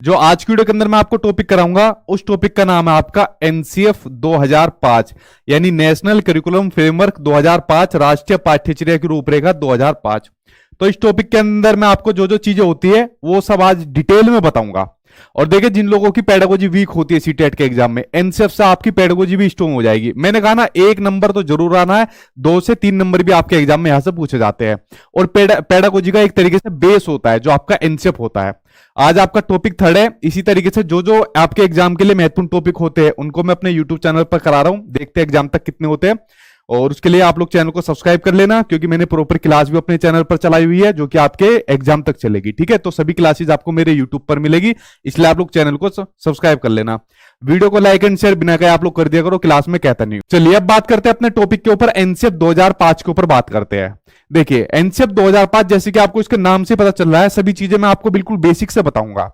जो आज की वीडियो के अंदर मैं आपको टॉपिक कराऊंगा उस टॉपिक का नाम है आपका एनसीएफ 2005 यानी नेशनल करिकुलम फ्रेमवर्क 2005 राष्ट्रीय पाठ्यचर्या की रूपरेखा 2005। तो इस टॉपिक के अंदर मैं आपको जो जो चीजें होती है वो सब आज डिटेल में बताऊंगा। और देखिए जिन लोगों की पेडागोजी वीक होती है सीटेट के एग्जाम में, एनसीएफ से आपकी पेडागोजी भी स्ट्रॉन्ग हो जाएगी। मैंने कहा ना 1 नंबर तो जरूर आना है, 2 से 3 नंबर भी आपके एग्जाम में यहां से पूछे जाते हैं। और पेडागोजी का एक तरीके से बेस होता है जो आपका एनसीएफ होता है। आज आपका टॉपिक 3 है। इसी तरीके से जो जो आपके एग्जाम के लिए महत्वपूर्ण टॉपिक होते हैं उनको मैं अपने यूट्यूब चैनल पर करा रहा हूं। देखते हैं एग्जाम तक कितने होते हैं। और उसके लिए आप लोग चैनल को सब्सक्राइब कर लेना, क्योंकि मैंने प्रॉपर क्लास भी अपने चैनल पर चलाई हुई है जो कि आपके एग्जाम तक चलेगी। ठीक है, तो सभी क्लासेस आपको मेरे यूट्यूब पर मिलेगी, इसलिए आप लोग चैनल को सब्सक्राइब कर लेना। वीडियो को लाइक एंड शेयर बिना कहे आप लोग कर दिया करो, क्लास में कहता नहीं। चलिए अब बात करते हैं अपने टॉपिक के ऊपर, एनसीएफ 2005 के ऊपर बात करते हैं। देखिए एनसीएफ 2005 जैसे कि आपको इसके नाम से पता चल रहा है, सभी चीजें मैं आपको बिल्कुल बेसिक से बताऊंगा।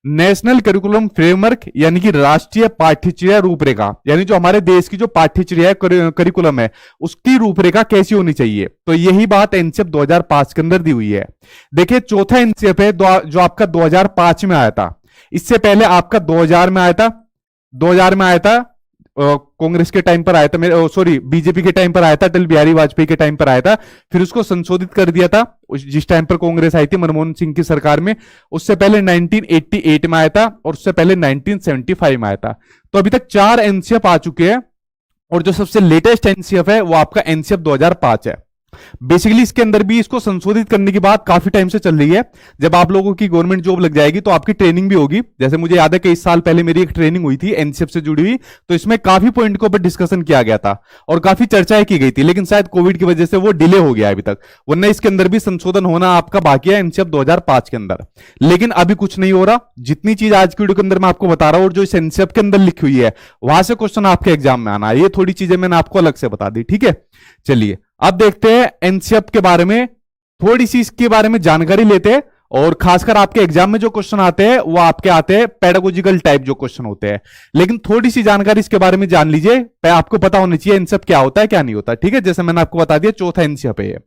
नेशनल करिकुलम फ्रेमवर्क यानी कि राष्ट्रीय पाठ्यचर्या रूपरेखा, यानी जो हमारे देश की जो पाठ्यचर्या करिकुलम है उसकी रूपरेखा कैसी होनी चाहिए, तो यही बात एनसीएफ 2005 के अंदर दी हुई है। देखिए चौथा एनसीएफ है जो आपका 2005 में आया था। इससे पहले आपका 2000 में आया था, 2000 में आया था, कांग्रेस के टाइम पर आया था, मेरे सॉरी बीजेपी के टाइम पर आया था, अटल बिहारी वाजपेयी के टाइम पर आया था। फिर उसको संशोधित कर दिया था जिस टाइम पर कांग्रेस आई थी मनमोहन सिंह की सरकार में। उससे पहले 1988 में आया था और उससे पहले 1975 में आया था। तो अभी तक 4 एनसीएफ आ चुके हैं और जो सबसे लेटेस्ट एनसीएफ है वो आपका एनसीएफ 2005 है। बेसिकली इसके अंदर भी इसको संशोधित करने की बात काफी टाइम से चल रही है। जब आप लोगों की गवर्नमेंट जॉब लग जाएगी तो आपकी ट्रेनिंग भी होगी। जैसे मुझे याद है कि इस साल पहले मेरी एक ट्रेनिंग हुई थी एनसीएफ से जुड़ी हुई, तो इसमें काफी पॉइंट के ऊपर डिस्कशन किया गया था और काफी चर्चाएं की गई थी, लेकिन शायद कोविड की वजह से वो डिले हो गया अभी तक, वरना इसके अंदर भी संशोधन होना आपका बाकी है एनसीएफ 2005 के अंदर। लेकिन अभी कुछ नहीं हो रहा। जितनी चीज आज की वीडियो के अंदर मैं आपको बता रहा हूं और जो इस एनसीएफ के अंदर लिखी हुई है वहां से क्वेश्चन आपके एग्जाम में आना है। ये थोड़ी चीजें मैंने आपको अलग से बता दी। ठीक है, चलिए अब देखते हैं एनसीएफ के बारे में, थोड़ी सी इसके बारे में जानकारी लेते हैं। और खासकर आपके एग्जाम में जो क्वेश्चन आते हैं वो आपके आते हैं पेडागोजिकल टाइप जो क्वेश्चन होते हैं, लेकिन थोड़ी सी जानकारी इसके बारे में जान लीजिए। आपको पता होना चाहिए एनसीएफ क्या होता है क्या नहीं होता। ठीक है, जैसे मैंने आपको बता दिया चौथा एनसीएफ है ये।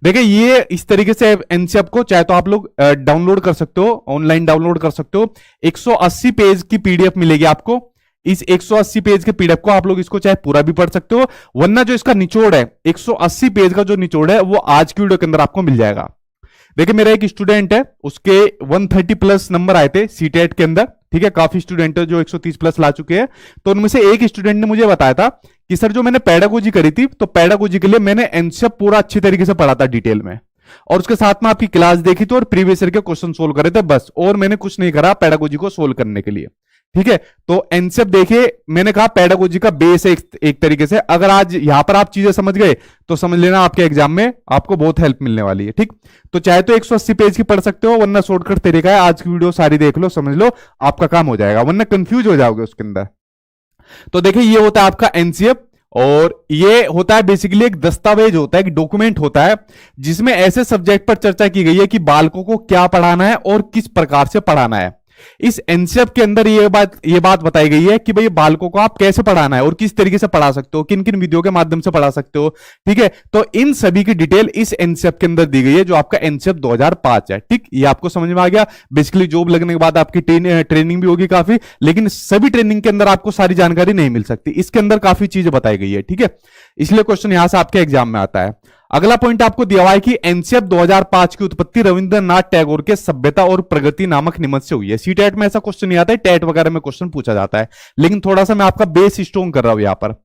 देखिए ये इस तरीके से एनसीएफ को चाहे तो आप लोग डाउनलोड कर सकते हो, ऑनलाइन डाउनलोड कर सकते हो। 180 पेज की पीडीएफ मिलेगी आपको। इस 180 पेज के पीडीएफ को आप लोग इसको चाहे पूरा भी पढ़ सकते हो, वरना जो इसका निचोड़ है 180 पेज का जो निचोड़ है वो आज की वीडियो के अंदर आपको मिल जाएगा। देखिए मेरा एक स्टूडेंट है, उसके 130 प्लस नंबर आए थे सीटेट के अंदर। ठीक है, काफी स्टूडेंट है जो 130 प्लस ला चुके हैं। तो उनमें से एक स्टूडेंट ने मुझे बताया था कि सर जो मैंने पेडागोजी करी थी तो पेडागोजी के लिए मैंने एनसीएफ पूरा अच्छी तरीके से पढ़ा था डिटेल में, और उसके साथ में आपकी क्लास देखी थी और प्रीवियस ईयर के क्वेश्चन सोल्व करे थे बस, और मैंने कुछ नहीं करा पेडागोजी को सोल्व करने के लिए। ठीक है, तो एनसीएफ देखिए मैंने कहा पेडागोजी का बेस है एक तरीके से। अगर आज यहां पर आप चीजें समझ गए तो समझ लेना आपके एग्जाम में आपको बहुत हेल्प मिलने वाली है। ठीक, तो चाहे तो 180 पेज की पढ़ सकते हो, वरना शॉर्टकट तरीका है, आज की वीडियो सारी देख लो समझ लो, आपका काम हो जाएगा, वरना कंफ्यूज हो जाओगे उसके अंदर। तो देखिए ये होता है आपका एनसीएफ, और ये होता है बेसिकली एक दस्तावेज होता है, एक डॉक्यूमेंट होता है जिसमें ऐसे सब्जेक्ट पर चर्चा की गई है कि बालकों को क्या पढ़ाना है और किस प्रकार से पढ़ाना है। इस एनसीएफ के अंदर ये बात बताई गई है कि भाई बालकों को आप कैसे पढ़ाना है और किस तरीके से पढ़ा सकते हो, किन किन विधियों के माध्यम से पढ़ा सकते हो। ठीक है, तो इन सभी की डिटेल इस एनसीएफ के अंदर दी गई है जो आपका एनसीएफ 2005 है। ठीक, ये आपको समझ में आ गया। बेसिकली जॉब लगने के बाद आपकी ट्रेनिंग भी होगी काफी, लेकिन सभी ट्रेनिंग के अंदर आपको सारी जानकारी नहीं मिल सकती, इसके अंदर काफी चीजें बताई गई है। ठीक है, इसलिए क्वेश्चन यहां से आपके एग्जाम में आता है। अगला पॉइंट आपको दिया हुआ है कि एनसीएफ 2005 की उत्पत्ति रविंद्रनाथ टैगोर के सभ्यता और प्रगति नामक निबंध से हुई है। सीटेट में ऐसा क्वेश्चन नहीं आता है, टेट वगैरह में क्वेश्चन पूछा जाता है, लेकिन थोड़ा सा मैं आपका बेस स्ट्रॉन्ग कर रहा हूं यहां पर।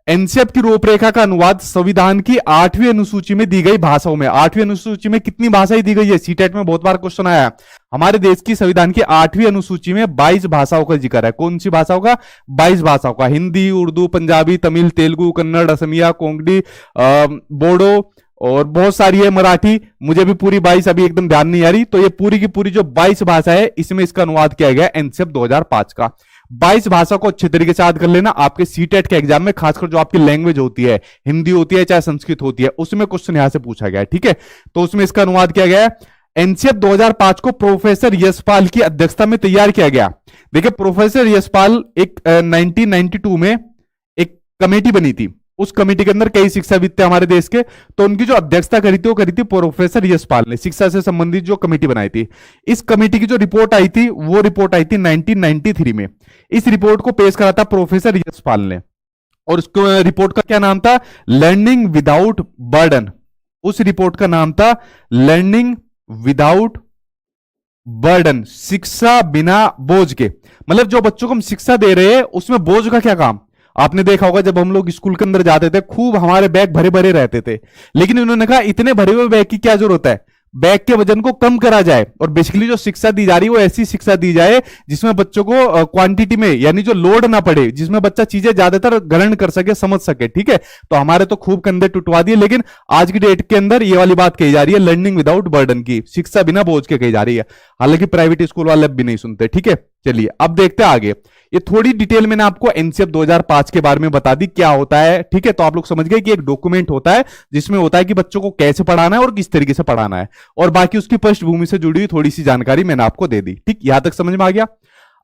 एनसीएफ की रूपरेखा का अनुवाद संविधान की 8वीं अनुसूची में दी गई भाषाओं में। 8वीं अनुसूची में कितनी भाषाएं दी गई है? सीटेट में बहुत बार क्वेश्चन आया है। हमारे देश की संविधान की 8वीं अनुसूची में 22 भाषाओं का जिक्र है। कौन सी भाषाओं का? 22 भाषाओं का। हिंदी, उर्दू, पंजाबी, तमिल, तेलुगु, कन्नड़, असमिया, कोंकणी, बोडो और बहुत सारी है, मराठी। मुझे भी पूरी 22 अभी एकदम ध्यान नहीं आ रही। तो ये पूरी की पूरी जो 22 भाषा है इसमें इसका अनुवाद किया गया एनसीएफ 2005 का। 22 भाषा को अच्छे तरीके से याद कर लेना। आपके सीटेट के एग्जाम में खासकर जो आपकी लैंग्वेज होती है, हिंदी होती है चाहे संस्कृत होती है, उसमें क्वेश्चन यहां से पूछा गया है। ठीक है, तो उसमें इसका अनुवाद किया गया है। एनसीएफ 2005 को प्रोफेसर यशपाल की अध्यक्षता में तैयार किया गया। देखिए प्रोफेसर यशपाल एक 1992 में एक कमेटी बनी थी, उस कमेटी के अंदर कई शिक्षाविद थे हमारे देश के, तो उनकी जो अध्यक्षता करी थी वो करी थी प्रोफेसर यशपाल ने, शिक्षा से संबंधित जो कमेटी बनाई थी। इस कमेटी की जो रिपोर्ट आई थी वो रिपोर्ट आई थी 1993 में। इस रिपोर्ट को पेश करा था प्रोफेसर यशपाल ने, और उसको रिपोर्ट का क्या नाम था, लर्निंग विदाउट बर्डन। उस रिपोर्ट का नाम था लर्निंग विदाउट बर्डन, शिक्षा बिना बोझ के। मतलब जो बच्चों को हम शिक्षा दे रहे हैं उसमें बोझ का क्या काम। आपने देखा होगा जब हम लोग स्कूल के अंदर जाते थे खूब हमारे बैग भरे भरे रहते थे, लेकिन उन्होंने कहा इतने भरे हुए बैग की क्या जरूरत है, बैग के वजन को कम करा जाए और बेसिकली जो शिक्षा दी जा रही है वो ऐसी शिक्षा दी जाए जिसमें बच्चों को क्वांटिटी में, यानी जो लोड ना पड़े, जिसमें बच्चा चीजें ज्यादातर ग्रहण कर सके, समझ सके। ठीक है, तो हमारे तो खूब कंधे टुटवा दिए, लेकिन आज की डेट के अंदर ये वाली बात कही जा रही है लर्निंग विदाउट बर्डन की, शिक्षा बिना बोझ के कही जा रही है। हालांकि प्राइवेट स्कूल वाले अब भी नहीं सुनते। ठीक है, चलिए अब देखते हैं आगे। ये थोड़ी डिटेल मैंने आपको एनसीएफ 2005 के बारे में बता दी क्या होता है। ठीक है, तो आप लोग समझ गए कि एक डॉक्यूमेंट होता है जिसमें होता है कि बच्चों को कैसे पढ़ाना है और किस तरीके से पढ़ाना है, और बाकी उसकी पृष्ठभूमि से जुड़ी हुई थोड़ी सी जानकारी मैंने आपको दे दी। ठीक, यहां तक समझ में आ गया।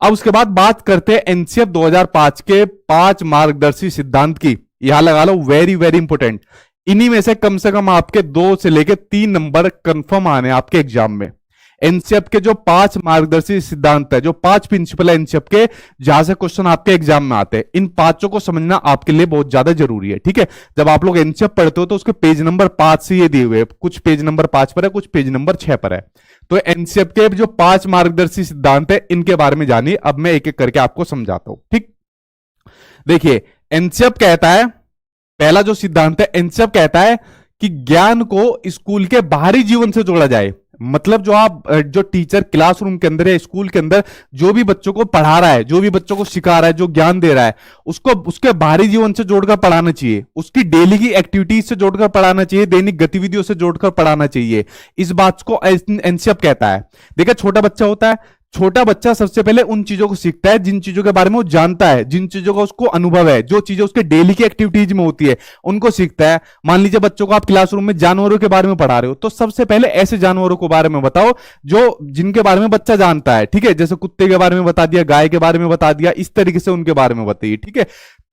अब उसके बाद बात करते हैं एनसीएफ 2005 के 5 मार्गदर्शी सिद्धांत की। यहां लगा लो वेरी वेरी इंपोर्टेंट। इन्हीं में से कम आपके 2 से लेकर 3 नंबर कंफर्म आने आपके एग्जाम में। एनसीएफ के जो 5 मार्गदर्शी सिद्धांत है, जो 5 प्रिंसिपल है एनसीएफ के, जहां से क्वेश्चन आपके एग्जाम में आते हैं, इन 5 को समझना आपके लिए बहुत ज्यादा जरूरी है। ठीक है, जब आप लोग एनसीएफ पढ़ते हो तो उसके पेज नंबर 5 से ये दिए हुए, कुछ पेज नंबर 5 पर है, कुछ पेज नंबर 6 पर है। तो एनसीएफ के जो 5 मार्गदर्शी सिद्धांत है इनके बारे में जानिए। अब मैं एक एक करके आपको समझाता हूं। ठीक, देखिए एनसीएफ कहता है, पहला जो सिद्धांत है, एनसीएफ कहता है कि ज्ञान को स्कूल के बाहरी जीवन से जोड़ा जाए। मतलब जो टीचर क्लासरूम के अंदर या स्कूल के अंदर जो भी बच्चों को पढ़ा रहा है, जो भी बच्चों को सिखा रहा है, जो ज्ञान दे रहा है, उसको उसके बाहरी जीवन से जोड़कर पढ़ाना चाहिए, उसकी डेली की एक्टिविटीज से जोड़कर पढ़ाना चाहिए, दैनिक गतिविधियों से जोड़कर पढ़ाना चाहिए। इस बात को एनसीएफ कहता है। देखिए छोटा बच्चा होता है, छोटा बच्चा सबसे पहले उन चीजों को सीखता है जिन चीजों के बारे में वो जानता है, जिन चीजों का उसको अनुभव है, जो चीजें उसके डेली की एक्टिविटीज में होती है उनको सीखता है। मान लीजिए बच्चों को आप क्लासरूम में जानवरों के बारे में पढ़ा रहे हो, तो सबसे पहले ऐसे जानवरों के बारे में बताओ जो जिनके बारे में बच्चा जानता है। ठीक है, जैसे कुत्ते के बारे में बता दिया, गाय के बारे में बता दिया, इस तरीके से उनके बारे में बताइए। ठीक है,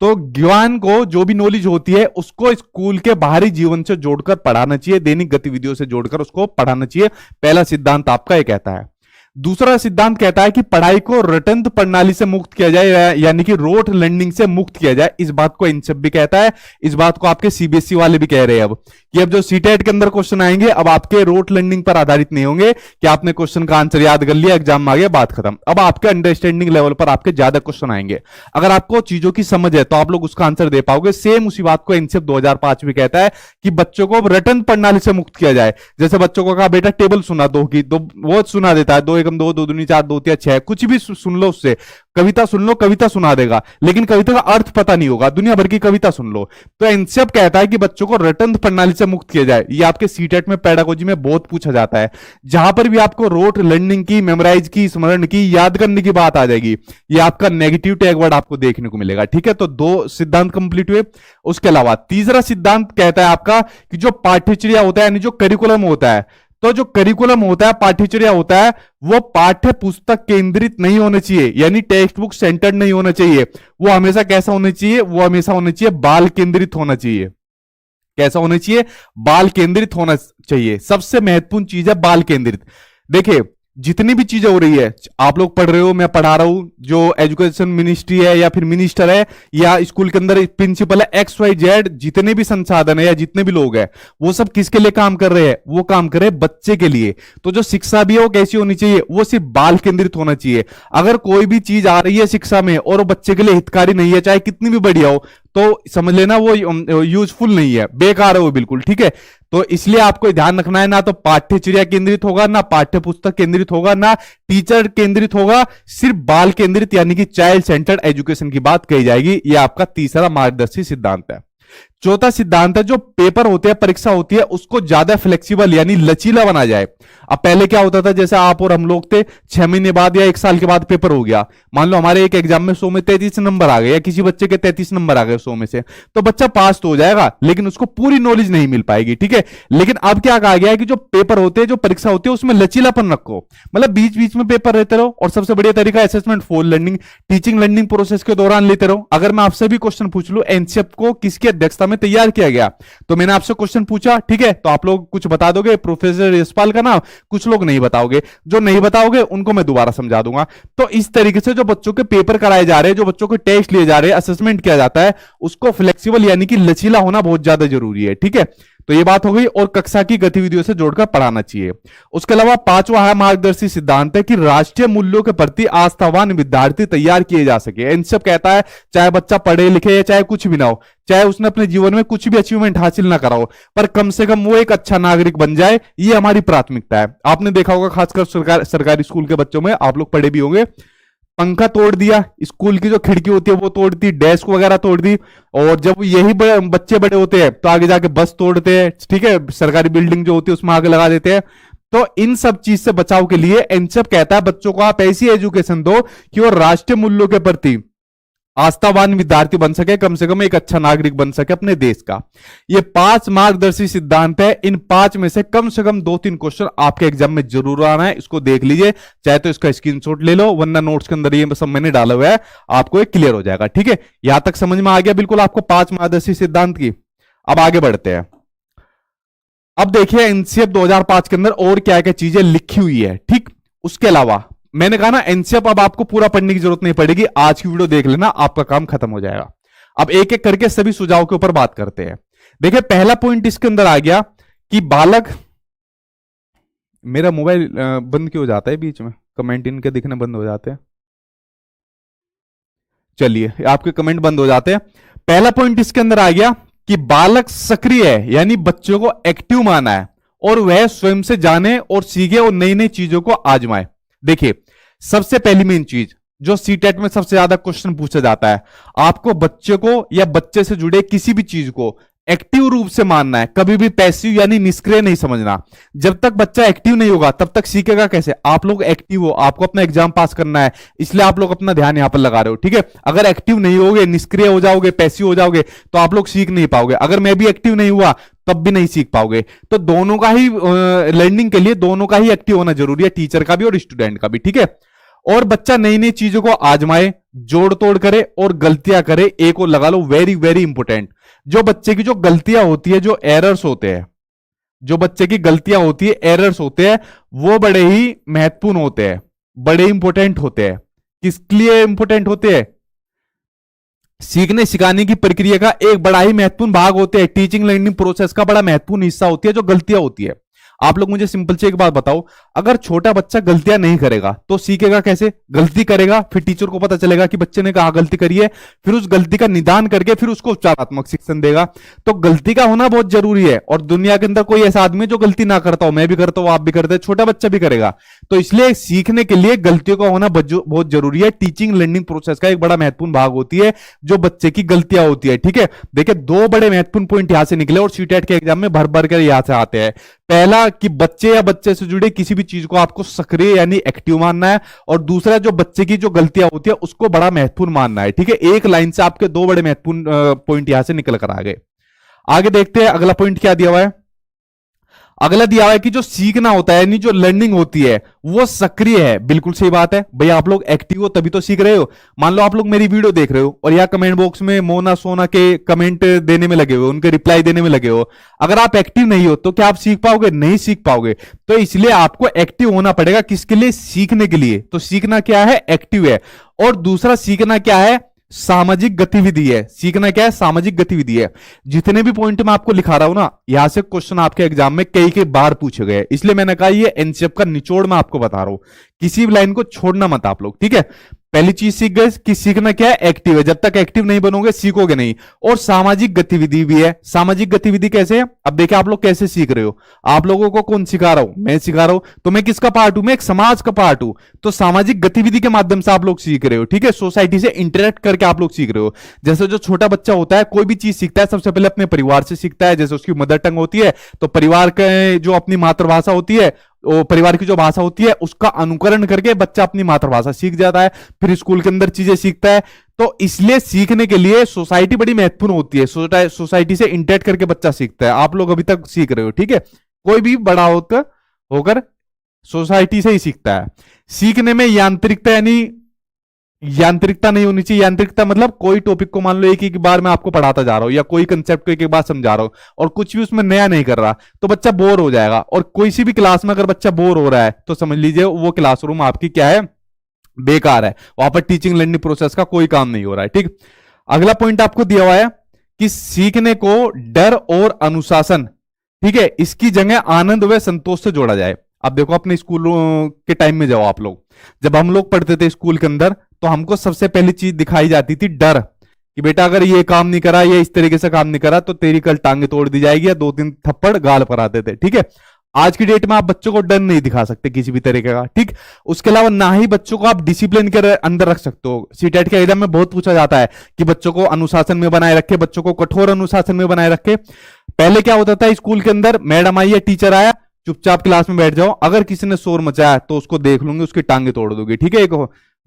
तो ज्ञान को, जो भी नॉलेज होती है, उसको स्कूल के बाहरी जीवन से जोड़कर पढ़ाना चाहिए, दैनिक गतिविधियों से जोड़कर उसको पढ़ाना चाहिए। पहला सिद्धांत आपका ये कहता है। दूसरा सिद्धांत कहता है कि पढ़ाई को रटंत प्रणाली से मुक्त किया जाए, यानी कि रोट लर्निंग से मुक्त किया जाए। इस बात को एनसीएफ भी कहता है, इस बात को आपके सीबीएसई वाले भी कह रहे हैं अब कि अब जो सीटेट के अंदर क्वेश्चन आएंगे अब आपके रोट लर्निंग पर आधारित नहीं होंगे कि आपने क्वेश्चन का आंसर याद कर लिया, एग्जाम में आ गया, बात खत्म। अब आपके अंडरस्टैंडिंग लेवल पर आपके ज्यादा क्वेश्चन आएंगे। अगर आपको चीजों की समझ है तो आप लोग उसका आंसर दे पाओगे। सेम उसी बात को एनसीएफ 2005 भी कहता है कि बच्चों को रटंत प्रणाली से मुक्त किया जाए। जैसे बच्चों को कहा बेटा टेबल सुना दो की, तो वो सुना देता है, 2 एकम 2, 2 दूनी 4, 2 तिया 6, कुछ भी सुन लो उससे। कविता सुन लो, कविता सुना देगा, लेकिन कविता का अर्थ पता नहीं होगा, दुनिया भर की कविता सुन लो। तो एनसीएफ कहता है कि बच्चों को रटंत प्रणाली से मुक्त किया जाए। ये आपके सीटेट में, पेडागोजी में बहुत पूछा जाता है। जहां पर भी आपको रोट लर्निंग की, मेमोराइज की, स्मरण की, याद करने की बात आ जाएगी, ये आपका नेगेटिव टैग वर्ड आपको देखने को मिलेगा। ठीक है, तो 2 सिद्धांत कंप्लीट हुए। उसके अलावा तीसरा सिद्धांत कहता है आपका कि जो पाठ्यचर्या होता है, यानी जो करिकुलम होता है, तो जो करिकुलम होता है, पाठ्यचर्या होता है, वो पाठ्य पुस्तक केंद्रित नहीं होना चाहिए, यानी टेक्स्ट बुक सेंटर्ड नहीं होना चाहिए। वो हमेशा कैसा होना चाहिए, वो हमेशा होना चाहिए बाल केंद्रित होना चाहिए। कैसा होना चाहिए, बाल केंद्रित होना चाहिए। सबसे महत्वपूर्ण चीज है बाल केंद्रित। देखिए जितनी भी चीजें हो रही है, आप लोग पढ़ रहे हो, मैं पढ़ा रहा हूं, जो एजुकेशन मिनिस्ट्री है या फिर मिनिस्टर है या स्कूल के अंदर प्रिंसिपल है, XYZ, जितने भी संसाधन है या जितने भी लोग हैं, वो सब किसके लिए काम कर रहे हैं, वो काम कर रहे हैं बच्चे के लिए। तो जो शिक्षा भी है वो कैसी होनी चाहिए, वो सिर्फ बाल केंद्रित होना चाहिए। अगर कोई भी चीज आ रही है शिक्षा में और वो बच्चे के लिए हितकारी नहीं है, चाहे कितनी भी बढ़िया हो, तो समझ लेना वो यूजफुल नहीं है, बेकार है वो बिल्कुल। ठीक है, तो इसलिए आपको ध्यान रखना है, ना तो पाठ्यचर्या केंद्रित होगा, ना पाठ्य पुस्तक केंद्रित होगा, ना टीचर केंद्रित होगा, सिर्फ बाल केंद्रित यानी कि चाइल्ड सेंटर्ड एजुकेशन की बात कही जाएगी। यह आपका तीसरा मार्गदर्शी सिद्धांत है। चौथा सिद्धांत है जो पेपर होते हैं, परीक्षा होती है, उसको ज्यादा फ्लेक्सिबल यानी लचीला बना जाए। अब पहले क्या होता था, जैसे आप और हम लोग थे, 6 महीने बाद या 1 साल के बाद पेपर हो गया, मान लो हमारे एक एग्जाम में 100 में 33 नंबर आ गए, या किसी बच्चे के 33 नंबर आ गए 100 में से, तो बच्चा पास तो हो जाएगा, लेकिन उसको पूरी नॉलेज नहीं मिल पाएगी। ठीक है, लेकिन अब क्या कहा गया है कि जो पेपर होते हैं, जो परीक्षा होती है, उसमें लचीलापन रखो, मतलब बीच बीच में पेपर रहते रहो। और सबसे बढ़िया तरीका assessment for learning, teaching learning process के दौरान लेते रहो। अगर मैं आपसे भी क्वेश्चन पूछ लूं, एनसीएफ को किसकी अध्यक्षता में में तैयार किया गया। तो मैंने आपसे क्वेश्चन पूछा, ठीक है, तो आप लोग कुछ बता दोगे प्रोफेसर यशपाल का नाम, कुछ लोग नहीं बताओगे, जो नहीं बताओगे उनको मैं दोबारा समझा दूंगा। तो इस तरीके से जो बच्चों के पेपर कराए जा रहे हैं, जो बच्चों के टेस्ट लिए जा रहे हैं, असेसमेंट किया जाता है, उसको फ्लेक्सिबल यानी कि लचीला होना बहुत ज्यादा जरूरी है, ठीक है। तो ये बात हो गई, और कक्षा की गतिविधियों से जोड़कर पढ़ाना चाहिए। उसके अलावा पांचवा है मार्गदर्शी सिद्धांत है कि राष्ट्रीय मूल्यों के प्रति आस्थावान विद्यार्थी तैयार किए जा सके। इन सब कहता है चाहे बच्चा पढ़े लिखे या चाहे कुछ भी ना हो, चाहे उसने अपने जीवन में कुछ भी अचीवमेंट हासिल ना करा हो, पर कम से कम वो एक अच्छा नागरिक बन जाए, ये हमारी प्राथमिकता है। आपने देखा होगा खासकर सरकारी स्कूल के बच्चों में, आप लोग पढ़े भी होंगे, पंखा तोड़ दिया, स्कूल की जो खिड़की होती है वो तोड़ दी, डेस्क वगैरह तोड़ दी, और जब यही बच्चे बड़े होते हैं तो आगे जाके बस तोड़ते हैं, ठीक है, सरकारी बिल्डिंग जो होती है उसमें आग लगा देते हैं। तो इन सब चीज से बचाव के लिए एनसीईआरटी कहता है बच्चों को आप ऐसी एजुकेशन दो कि वो राष्ट्रीय मूल्यों के प्रति आस्थावान विद्यार्थी बन सके, कम से कम एक अच्छा नागरिक बन सके अपने देश का। ये 5 मार्गदर्शी सिद्धांत है, इन 5 में से कम 2-3 क्वेश्चन आपके एग्जाम में जरूर आना है, इसको देख लीजिए, चाहे तो इसका स्क्रीनशॉट ले लो, वरना नोट्स के अंदर ये सब मैंने डाला हुआ है, आपको एक क्लियर हो जाएगा, ठीक है। यहां तक समझ में आ गया बिल्कुल आपको 5 मार्गदर्शी सिद्धांत की। अब आगे बढ़ते हैं। अब देखिए एनसीईआरटी 2005 के अंदर और क्या क्या चीजें लिखी हुई है, ठीक। उसके अलावा मैंने कहा ना एनसीईआरटी अब आपको पूरा पढ़ने की जरूरत नहीं पड़ेगी, आज की वीडियो देख लेना, आपका काम खत्म हो जाएगा। अब एक एक करके सभी सुझाव के ऊपर बात करते हैं। देखिए पहला पॉइंट इसके अंदर आ गया कि बालक, मेरा मोबाइल बंद क्यों हो जाता है बीच में, कमेंट इनके दिखने बंद हो जाते हैं, चलिए आपके कमेंट बंद हो जाते हैं। पहला पॉइंट इसके अंदर आ गया कि बालक सक्रिय है, यानी बच्चों को एक्टिव माना है, और वह स्वयं से जाने और सीखे और नई नई चीजों को आजमाए। देखिए सबसे पहली मेन चीज जो सीटेट में सबसे ज्यादा क्वेश्चन पूछा जाता है, आपको बच्चे को या बच्चे से जुड़े किसी भी चीज को एक्टिव रूप से मानना है, कभी भी पैसिव यानी निष्क्रिय नहीं समझना। जब तक बच्चा एक्टिव नहीं होगा तब तक सीखेगा कैसे। आप लोग एक्टिव हो, आपको अपना एग्जाम पास करना है, इसलिए आप लोग अपना ध्यान यहां पर लगा रहे हो, ठीक है। अगर एक्टिव नहीं होगे, निष्क्रिय हो जाओगे, पैसिव हो जाओगे, तो आप लोग सीख नहीं पाओगे। अगर मैं भी एक्टिव नहीं हुआ तब भी नहीं सीख पाओगे। तो दोनों का ही लर्निंग के लिए दोनों का ही एक्टिव होना जरूरी है, टीचर का भी और स्टूडेंट का भी, ठीक है। और बच्चा नई नई चीजों को आजमाए, जोड़ तोड़ करे और गलतियां करे। एक और लगा लो, वेरी वेरी इंपोर्टेंट, जो बच्चे की जो गलतियां होती है, जो एरर्स होते हैं, जो बच्चे की गलतियां होती है, एरर्स होते हैं, वो बड़े ही महत्वपूर्ण होते हैं, बड़े इंपोर्टेंट होते हैं। किसके लिए इंपोर्टेंट होते हैं? सीखने सिखाने की प्रक्रिया का एक बड़ा ही महत्वपूर्ण भाग होते हैं, टीचिंग लर्निंग प्रोसेस का बड़ा महत्वपूर्ण हिस्सा होती है जो गलतियां होती है। आप लोग मुझे सिंपल से एक बात बताओ, अगर छोटा बच्चा गलतियां नहीं करेगा तो सीखेगा कैसे? गलती करेगा, फिर टीचर को पता चलेगा कि बच्चे ने कहा गलती करी है, फिर उस गलती का निदान करके फिर उसको उपचारात्मक शिक्षण देगा। तो गलती का होना बहुत जरूरी है, और दुनिया के अंदर कोई ऐसा आदमी जो गलती ना करता हो, मैं भी करता हूं, आप भी करते हैं, छोटा बच्चा भी करेगा। तो इसलिए सीखने के लिए गलतियों का होना बहुत जरूरी है। टीचिंग लर्निंग प्रोसेस का एक बड़ा महत्वपूर्ण भाग होती है जो बच्चे की गलतियां होती है, ठीक है। देखिए दो बड़े महत्वपूर्ण पॉइंट यहां से निकले और सीटेट के एग्जाम में भर भर कर यहां से आते हैं। पहला कि बच्चे या बच्चे से जुड़े किसी भी चीज को आपको सक्रिय यानी एक्टिव मानना है, और दूसरा जो बच्चे की जो गलतियां होती है उसको बड़ा महत्वपूर्ण मानना है, ठीक है। एक लाइन से आपके दो बड़े महत्वपूर्ण पॉइंट यहां से निकल कर आ गए। आगे देखते हैं अगला पॉइंट क्या दिया हुआ है। अगला दिया हुआ है कि जो सीखना होता है यानी जो लर्निंग होती है वो सक्रिय है। बिल्कुल सही बात है भैया, आप लोग एक्टिव हो तभी तो सीख रहे हो। मान लो आप लोग मेरी वीडियो देख रहे हो और यहाँ कमेंट बॉक्स में मोना सोना के कमेंट देने में लगे हो, उनके रिप्लाई देने में लगे हो। अगर आप एक्टिव नहीं हो तो क्या आप सीख पाओगे? नहीं सीख पाओगे। तो इसलिए आपको एक्टिव होना पड़ेगा। किसके लिए? सीखने के लिए। तो सीखना क्या है? एक्टिव है। और दूसरा सीखना क्या है? सामाजिक गतिविधि है। सीखना क्या है? सामाजिक गतिविधि है। जितने भी पॉइंट मैं आपको लिखा रहा हूं ना, यहां से क्वेश्चन आपके एग्जाम में कई बार पूछे गए, इसलिए मैंने कहा ये एनसीईआरटी का निचोड़ मैं आपको बता रहा हूं। किसी भी लाइन को छोड़ना मत आप लोग, ठीक है। पहली चीज सीख गए कि सीखना क्या है? एक्टिव है। जब तक एक्टिव नहीं बनोगे सीखोगे नहीं। और सामाजिक गतिविधि भी है। सामाजिक गतिविधि कैसे है? अब देखिए आप लोग कैसे सीख रहे हो। आप लोगों को कौन सिखा रहा हूं? मैं सिखा रहा हूं। तो मैं किसका पार्ट हूं? मैं एक समाज का पार्ट हूं। तो सामाजिक गतिविधि के माध्यम से आप लोग सीख रहे हो, ठीक है। सोसाइटी से इंटरेक्ट करके आप लोग सीख रहे हो। जैसे जो छोटा बच्चा होता है कोई भी चीज सीखता है सबसे पहले अपने परिवार से सीखता है। जैसे उसकी मदर टंग होती है तो परिवार के जो अपनी मातृभाषा होती है, वो परिवार की जो भाषा होती है उसका अनुकरण करके बच्चा अपनी मातृभाषा सीख जाता है। फिर स्कूल के अंदर चीजें सीखता है। तो इसलिए सीखने के लिए सोसाइटी बड़ी महत्वपूर्ण होती है। सोसाइटी से इंटरेक्ट करके बच्चा सीखता है। आप लोग अभी तक सीख रहे हो, ठीक है। कोई भी बड़ा होकर सोसाइटी से ही सीखता है। सीखने में यांत्रिकता यानी यांत्रिकता नहीं होनी चाहिए। यांत्रिकता मतलब कोई टॉपिक को मान लो एक एक बार मैं आपको पढ़ाता जा रहा हूं या कोई कंसेप्ट को एक एक बार समझा रहा हूं और कुछ भी उसमें नया नहीं कर रहा, तो बच्चा बोर हो जाएगा। और कोई सी भी क्लास में अगर बच्चा बोर हो रहा है तो समझ लीजिए वो क्लासरूम आपकी क्या है, बेकार है, वहां पर टीचिंग लर्निंग प्रोसेस का कोई काम नहीं हो रहा है। ठीक, अगला पॉइंट आपको दिया हुआ है कि सीखने को डर और अनुशासन, ठीक है, इसकी जगह आनंद व संतोष से जोड़ा जाए। अब देखो अपने स्कूल के टाइम में जाओ आप लोग, जब हम लोग पढ़ते थे स्कूल के अंदर तो हमको सबसे पहली चीज दिखाई जाती थी डर, कि बेटा अगर ये काम नहीं करा, ये इस तरीके से काम नहीं करा तो तेरी कल टांगे तोड़ दी जाएगी, या 2-3 थप्पड़ गाल पर आते थे। ठीक है, आज की डेट में आप बच्चों को डर नहीं दिखा सकते किसी भी तरीके का। ठीक, उसके अलावा ना ही बच्चों को आप डिसिप्लिन के अंदर रख सकते हो। सीटेट के एग्जाम में बहुत पूछा जाता है कि बच्चों को अनुशासन में बनाए रखे, बच्चों को कठोर अनुशासन में बनाए रखे। पहले क्या होता था स्कूल के अंदर, मैडम आई है, टीचर आया, चुपचाप क्लास में बैठ जाओ, अगर किसी ने शोर मचाया तो उसको देख लूंगी, उसकी टांगे तोड़ दूंगी। ठीक है, एक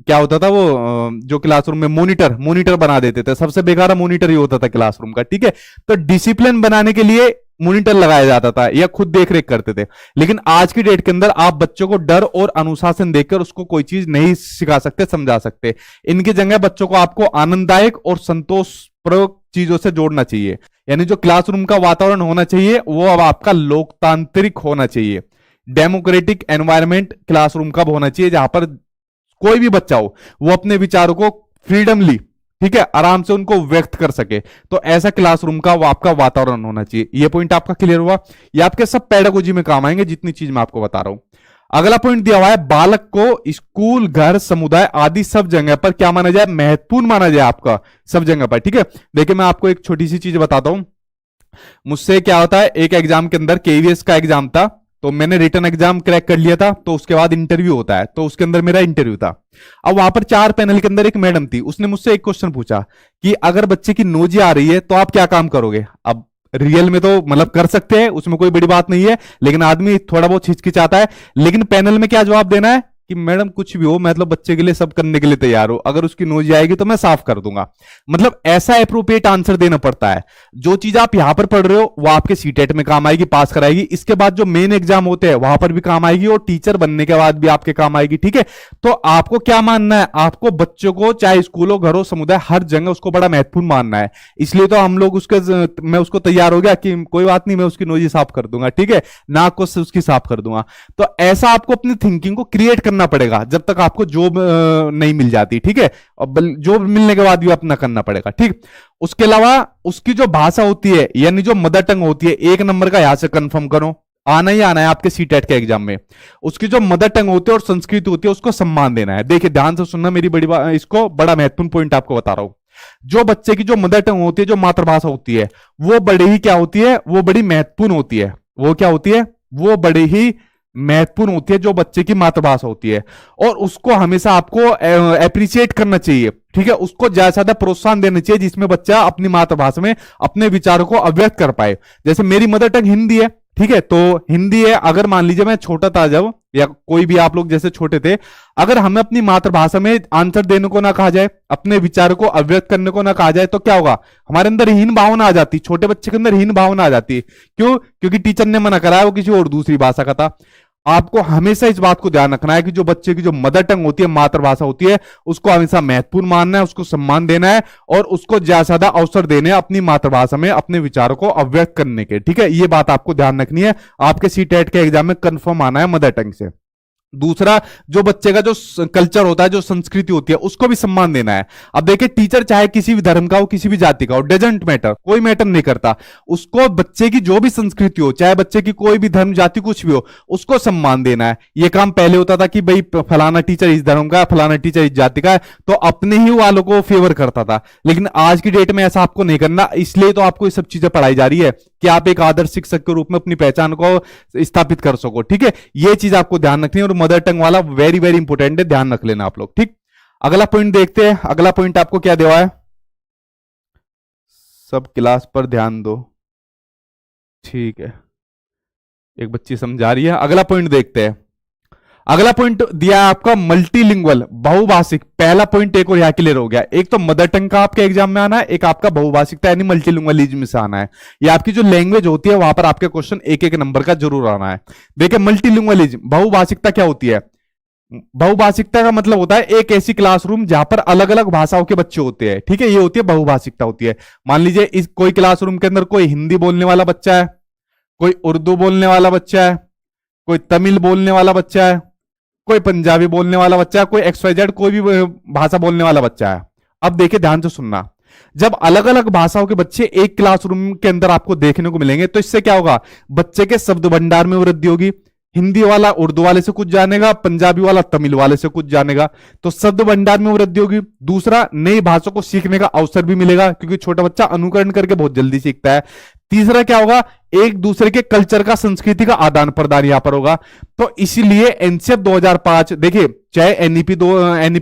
क्या होता था वो जो क्लासरूम में मॉनिटर बना देते थे, सबसे बेकार मॉनिटर ही होता था क्लासरूम का। ठीक है, तो डिसिप्लिन बनाने के लिए मॉनिटर लगाया जाता था या खुद देख रेख करते थे। लेकिन आज की डेट के अंदर आप बच्चों को डर और अनुशासन देकर उसको कोई चीज नहीं सिखा सकते, समझा सकते। इनकी जगह बच्चों को आपको आनंददायक और संतोषप्रद चीजों से जोड़ना चाहिए। यानी जो क्लासरूम का वातावरण होना चाहिए वो अब आपका लोकतांत्रिक होना चाहिए, डेमोक्रेटिक एनवायरनमेंट क्लासरूम का होना चाहिए, जहां पर कोई भी बच्चा हो वो अपने विचारों को फ्रीडमली, ठीक है, आराम से उनको व्यक्त कर सके। तो ऐसा क्लासरूम का वो आपका वातावरण होना चाहिए। ये पॉइंट आपका क्लियर हुआ? ये आपके सब पेडागोजी में काम आएंगे जितनी चीज मैं आपको बता रहा हूं। अगला पॉइंट दिया हुआ है, बालक को स्कूल, घर, समुदाय आदि सब जगह पर क्या माना जाए, महत्वपूर्ण माना जाए आपका सब जगह पर। ठीक है, देखिए मैं आपको एक छोटी सी चीज बताता हूं। मुझसे क्या होता है, एक एग्जाम के अंदर केवीएस का एग्जाम था, तो मैंने रिटन एग्जाम क्रैक कर लिया था, तो उसके बाद इंटरव्यू होता है, तो उसके अंदर मेरा इंटरव्यू था। अब वहां पर 4 पैनल के अंदर एक मैडम थी, उसने मुझसे एक क्वेश्चन पूछा कि अगर बच्चे की नोजी आ रही है तो आप क्या काम करोगे। अब रियल में तो मतलब कर सकते हैं, उसमें कोई बड़ी बात नहीं है, लेकिन आदमी थोड़ा बहुत हिचकिचाता है। लेकिन पैनल में क्या जवाब देना है कि मैडम कुछ भी हो, मतलब बच्चे के लिए सब करने के लिए तैयार हो, अगर उसकी नोज आएगी तो मैं साफ कर दूंगा। मतलब ऐसा अप्रोप्रिएट आंसर देना पड़ता है। जो चीज आप यहां पर पढ़ रहे हो वो आपके सीटेट में काम आएगी, पास कराएगी, इसके बाद जो मेन एग्जाम होते हैं वहां पर भी काम आएगी, और टीचर बनने के बाद भी आपके काम आएगी। ठीक है, तो आपको क्या मानना है, आपको बच्चों को चाहे स्कूल हो, घर हो, समुदाय, हर जगह उसको बड़ा महत्वपूर्ण मानना है। इसलिए तो हम लोग मैं उसको तैयार हो गया कि कोई बात नहीं, मैं उसकी नोजी साफ कर दूंगा, ठीक है, नाक को उसकी साफ कर दूंगा। तो ऐसा आपको अपनी थिंकिंग को क्रिएट करना पड़ेगा जब तक आपको जॉब नहीं मिल जाती। ठीक है, और जॉब मिलने के बाद भी अपना करना पड़ेगा। ठीक, उसके अलावा उसकी जो भाषा होती है यानी जो मदर टंग होती है, 1 नंबर का यहां से कंफर्म करो, आना ही आना है आपके सीटेट के एग्जाम में। उसकी जो मदर टंग होती है और संस्कृति होती है उसको सम्मान देना है। देखिए ध्यान से सुनना, मेरी बड़ी बात, इसको बड़ा महत्वपूर्ण पॉइंट आपको बता रहा हूं। जो बच्चे की जो मदर टंग होती है, जो मातृभाषा होती है, वो बड़ी ही क्या होती है, वो बड़ी महत्वपूर्ण होती है। वो क्या होती है, वो बड़ी ही महत्वपूर्ण होती है, जो बच्चे की मातृभाषा होती है, और उसको हमेशा आपको एप्रिशिएट करना चाहिए। ठीक है, उसको ज्यादा से ज्यादा प्रोत्साहन देना चाहिए जिसमें बच्चा अपनी मातृभाषा में अपने विचारों को अभिव्यक्त कर पाए। जैसे मेरी मदर टंग हिंदी है, ठीक है, तो हिंदी है, अगर मान लीजिए मैं छोटा था जब, या कोई भी आप लोग जैसे छोटे थे, अगर हमें अपनी मातृभाषा में आंसर देने को ना कहा जाए, अपने विचारों को अभिव्यक्त करने को ना कहा जाए, तो क्या होगा, हमारे अंदर हीन भावना आ जाती, छोटे बच्चे के अंदर हीन भावना आ जाती। क्यों? क्योंकि टीचर ने मना कराया, वो किसी और दूसरी भाषा का था। आपको हमेशा इस बात को ध्यान रखना है कि जो बच्चे की जो मदर टंग होती है, मातृभाषा होती है, उसको हमेशा महत्वपूर्ण मानना है, उसको सम्मान देना है, और उसको ज्यादा से ज्यादा अवसर देने हैं अपनी मातृभाषा में अपने विचारों को अभिव्यक्त करने के। ठीक है, ये बात आपको ध्यान रखनी है, आपके सीटेट के एग्जाम में कंफर्म आना है मदर टंग से। दूसरा, जो बच्चे का जो कल्चर होता है, जो संस्कृति होती है, उसको भी सम्मान देना है। अब देखिए टीचर चाहे किसी भी धर्म का हो, किसी भी जाति का हो, डजंट मैटर, कोई मैटर नहीं करता, उसको बच्चे की जो भी संस्कृति हो, चाहे बच्चे की कोई भी धर्म जाति कुछ भी हो, उसको सम्मान देना है। ये काम पहले होता था कि भाई फलाना टीचर इस धर्म का है, फलाना टीचर इस जाति का है, तो अपने ही वालों को फेवर करता था। लेकिन आज की डेट में ऐसा आपको नहीं करना, इसलिए तो आपको ये सब चीजें पढ़ाई जा रही है कि आप एक आदर्श शिक्षक के रूप में अपनी पहचान को स्थापित कर सको। ठीक है, ये चीज आपको ध्यान रखनी है, और मदर टंग वाला वेरी वेरी इंपोर्टेंट है, ध्यान रख लेना आप लोग। ठीक, अगला पॉइंट देखते हैं। अगला पॉइंट आपको क्या दिया है, सब क्लास पर ध्यान दो, ठीक है, एक बच्ची समझा रही है। अगला पॉइंट देखते हैं। अगला पॉइंट दिया है आपका मल्टीलिंगुअल, बहुभाषिक। पहला पॉइंट एक और यहां क्लियर हो गया, एक तो मदर टंग का आपके एग्जाम में आना है, एक आपका बहुभाषिकता यानी मल्टीलिंगुअलिज्म से आना है। ये आपकी जो लैंग्वेज होती है वहां पर आपके क्वेश्चन एक एक नंबर का जरूर आना है। देखिए मल्टीलिंगुअलिज्म, बहुभाषिकता क्या होती है, बहुभाषिकता का मतलब होता है एक ऐसी क्लासरूम जहां पर अलग अलग भाषाओं के बच्चे होते हैं, ठीक है, ये होती है बहुभाषिकता होती है। मान लीजिए इस कोई क्लासरूम के अंदर कोई हिंदी बोलने वाला बच्चा है, कोई उर्दू बोलने वाला बच्चा है, कोई तमिल बोलने वाला बच्चा है, कोई पंजाबी बोलने वाला बच्चा है, कोई XYZ कोई भी भाषा बोलने वाला बच्चा है। अब देखिए ध्यान से सुनना, जब अलग अलग भाषाओं के बच्चे एक क्लासरूम के अंदर आपको देखने को मिलेंगे तो इससे क्या होगा, बच्चे के शब्द भंडार में वृद्धि होगी। हिंदी वाला उर्दू वाले से कुछ जानेगा, पंजाबी वाला तमिल वाले से कुछ जानेगा, तो शब्द भंडार में वृद्धि होगी। दूसरा, नई भाषा को सीखने का अवसर भी मिलेगा क्योंकि छोटा बच्चा अनुकरण करके बहुत जल्दी सीखता है। तीसरा क्या होगा, एक दूसरे के कल्चर का, संस्कृति का आदान प्रदान यहां पर होगा। तो इसीलिए एनसीएफ 2005, देखिए चाहे एनईपी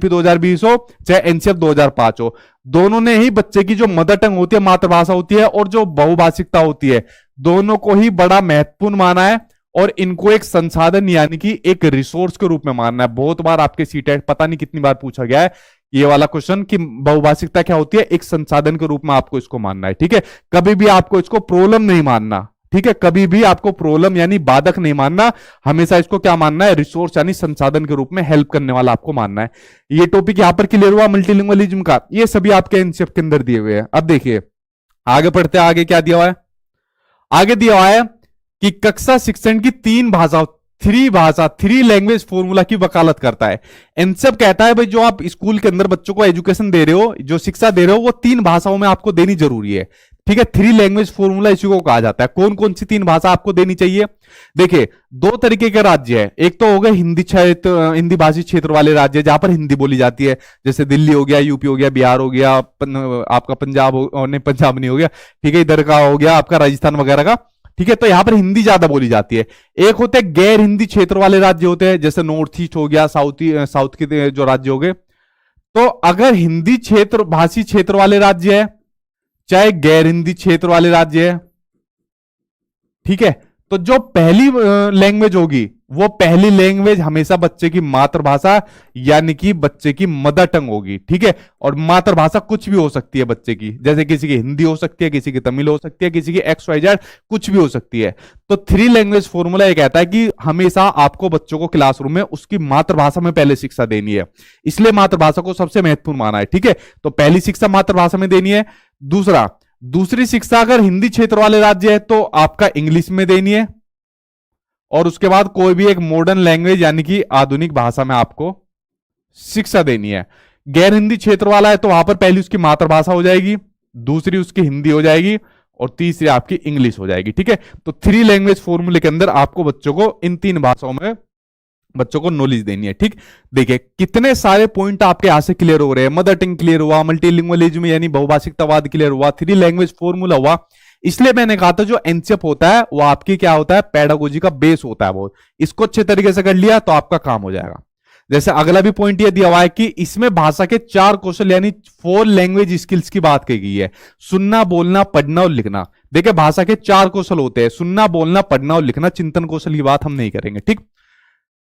2020 हो चाहे एनसीएफ 2005 हो, दोनों ने ही बच्चे की जो मदर टंग होती है, मातृभाषा होती है, और जो बहुभाषिकता होती है, दोनों को ही बड़ा महत्वपूर्ण माना है और इनको एक संसाधन यानी कि एक रिसोर्स के रूप में मानना है। बहुत बार आपके सीटेट पता नहीं कितनी बार पूछा गया है ये वाला क्वेश्चन कि बहुभाषिकता क्या होती है, एक संसाधन के रूप में आपको इसको मानना है, ठीक है। कभी भी आपको इसको प्रॉब्लम नहीं मानना, ठीक है, कभी भी आपको प्रॉब्लम यानी बाधक नहीं मानना, हमेशा इसको क्या मानना है, रिसोर्स यानी संसाधन के रूप में हेल्प करने वाला आपको मानना है। ये टॉपिक यहां पर क्लियर हुआ मल्टीलिंगुअलिज्म का, ये सभी आपके एनसीएफ के अंदर दिए हुए हैं। अब देखिए आगे पढ़ते हैं, आगे क्या दिया हुआ है, आगे दिया हुआ है कि कक्षा शिक्षण की थ्री लैंग्वेज फॉर्मूला की वकालत करता है। एनसीएफ कहता है भाई जो आप स्कूल के अंदर बच्चों को एजुकेशन दे रहे हो, जो शिक्षा दे रहे हो, वो 3 भाषाओं में आपको देनी जरूरी है, ठीक है। 3 लैंग्वेज फॉर्मूला इसी को कहा जाता है। कौन कौन सी 3 भाषा आपको देनी चाहिए, देखिए 2 तरीके के राज्य है। एक तो हो गए हिंदी भाषी क्षेत्र वाले राज्य जहां पर हिंदी बोली जाती है, जैसे दिल्ली हो गया, यूपी हो गया, बिहार हो गया, आपका पंजाब पंजाब नहीं हो गया, ठीक है, इधर का हो गया आपका राजस्थान वगैरह का, ठीक है। तो यहां पर हिंदी ज्यादा बोली जाती है। एक होते हैं गैर हिंदी क्षेत्र वाले राज्य होते हैं, जैसे नॉर्थ ईस्ट हो गया, साउथ के जो राज्य हो गए। तो अगर हिंदी क्षेत्र भाषी क्षेत्र वाले राज्य है, चाहे गैर हिंदी क्षेत्र वाले राज्य है, ठीक है, तो जो पहली लैंग्वेज होगी वो पहली लैंग्वेज हमेशा बच्चे की मातृभाषा यानी कि बच्चे की मदर टंग होगी, ठीक है। और मातृभाषा कुछ भी हो सकती है बच्चे की, जैसे किसी की हिंदी हो सकती है, किसी की तमिल हो सकती है, किसी की XYZ कुछ भी हो सकती है। तो 3 लैंग्वेज फॉर्मूला ये कहता है कि हमेशा आपको बच्चों को क्लासरूम में उसकी मातृभाषा में पहले शिक्षा देनी है, इसलिए मातृभाषा को सबसे महत्वपूर्ण माना है, ठीक है। तो पहली शिक्षा मातृभाषा में देनी है। दूसरी शिक्षा अगर हिंदी क्षेत्र वाले राज्य है तो आपका इंग्लिश में देनी है, और उसके बाद कोई भी एक मॉडर्न लैंग्वेज यानी कि आधुनिक भाषा में आपको शिक्षा देनी है। गैर हिंदी क्षेत्र वाला है तो वहां पर पहली उसकी मातृभाषा हो जाएगी, दूसरी उसकी हिंदी हो जाएगी, और तीसरी आपकी इंग्लिश हो जाएगी, ठीक है। तो 3 लैंग्वेज फॉर्मूले के अंदर आपको बच्चों को इन 3 भाषाओं में बच्चों को नॉलेज देनी है, ठीक। देखिए कितने सारे पॉइंट आपके यहां से क्लियर हो रहे हैं। मदर टंग क्लियर हुआ, मल्टीलिंगुअलिज्म यानी बहुभाषिकतावाद क्लियर हुआ, 3 लैंग्वेज फॉर्मूला हुआ। इसलिए मैंने कहा था जो एनसीएफ होता है वो आपकी क्या होता है, पेडागोजी का बेस होता है बहुत। इसको अच्छे तरीके से कर लिया तो आपका काम हो जाएगा। जैसे अगला भी पॉइंट ये दिया हुआ है कि इसमें भाषा के 4 कौशल यानी 4 लैंग्वेज स्किल्स की बात की गई है, सुनना, बोलना, पढ़ना और लिखना। देखिए भाषा के 4 कौशल होते हैं, सुनना, बोलना, पढ़ना और लिखना। चिंतन कौशल की बात हम नहीं करेंगे, ठीक।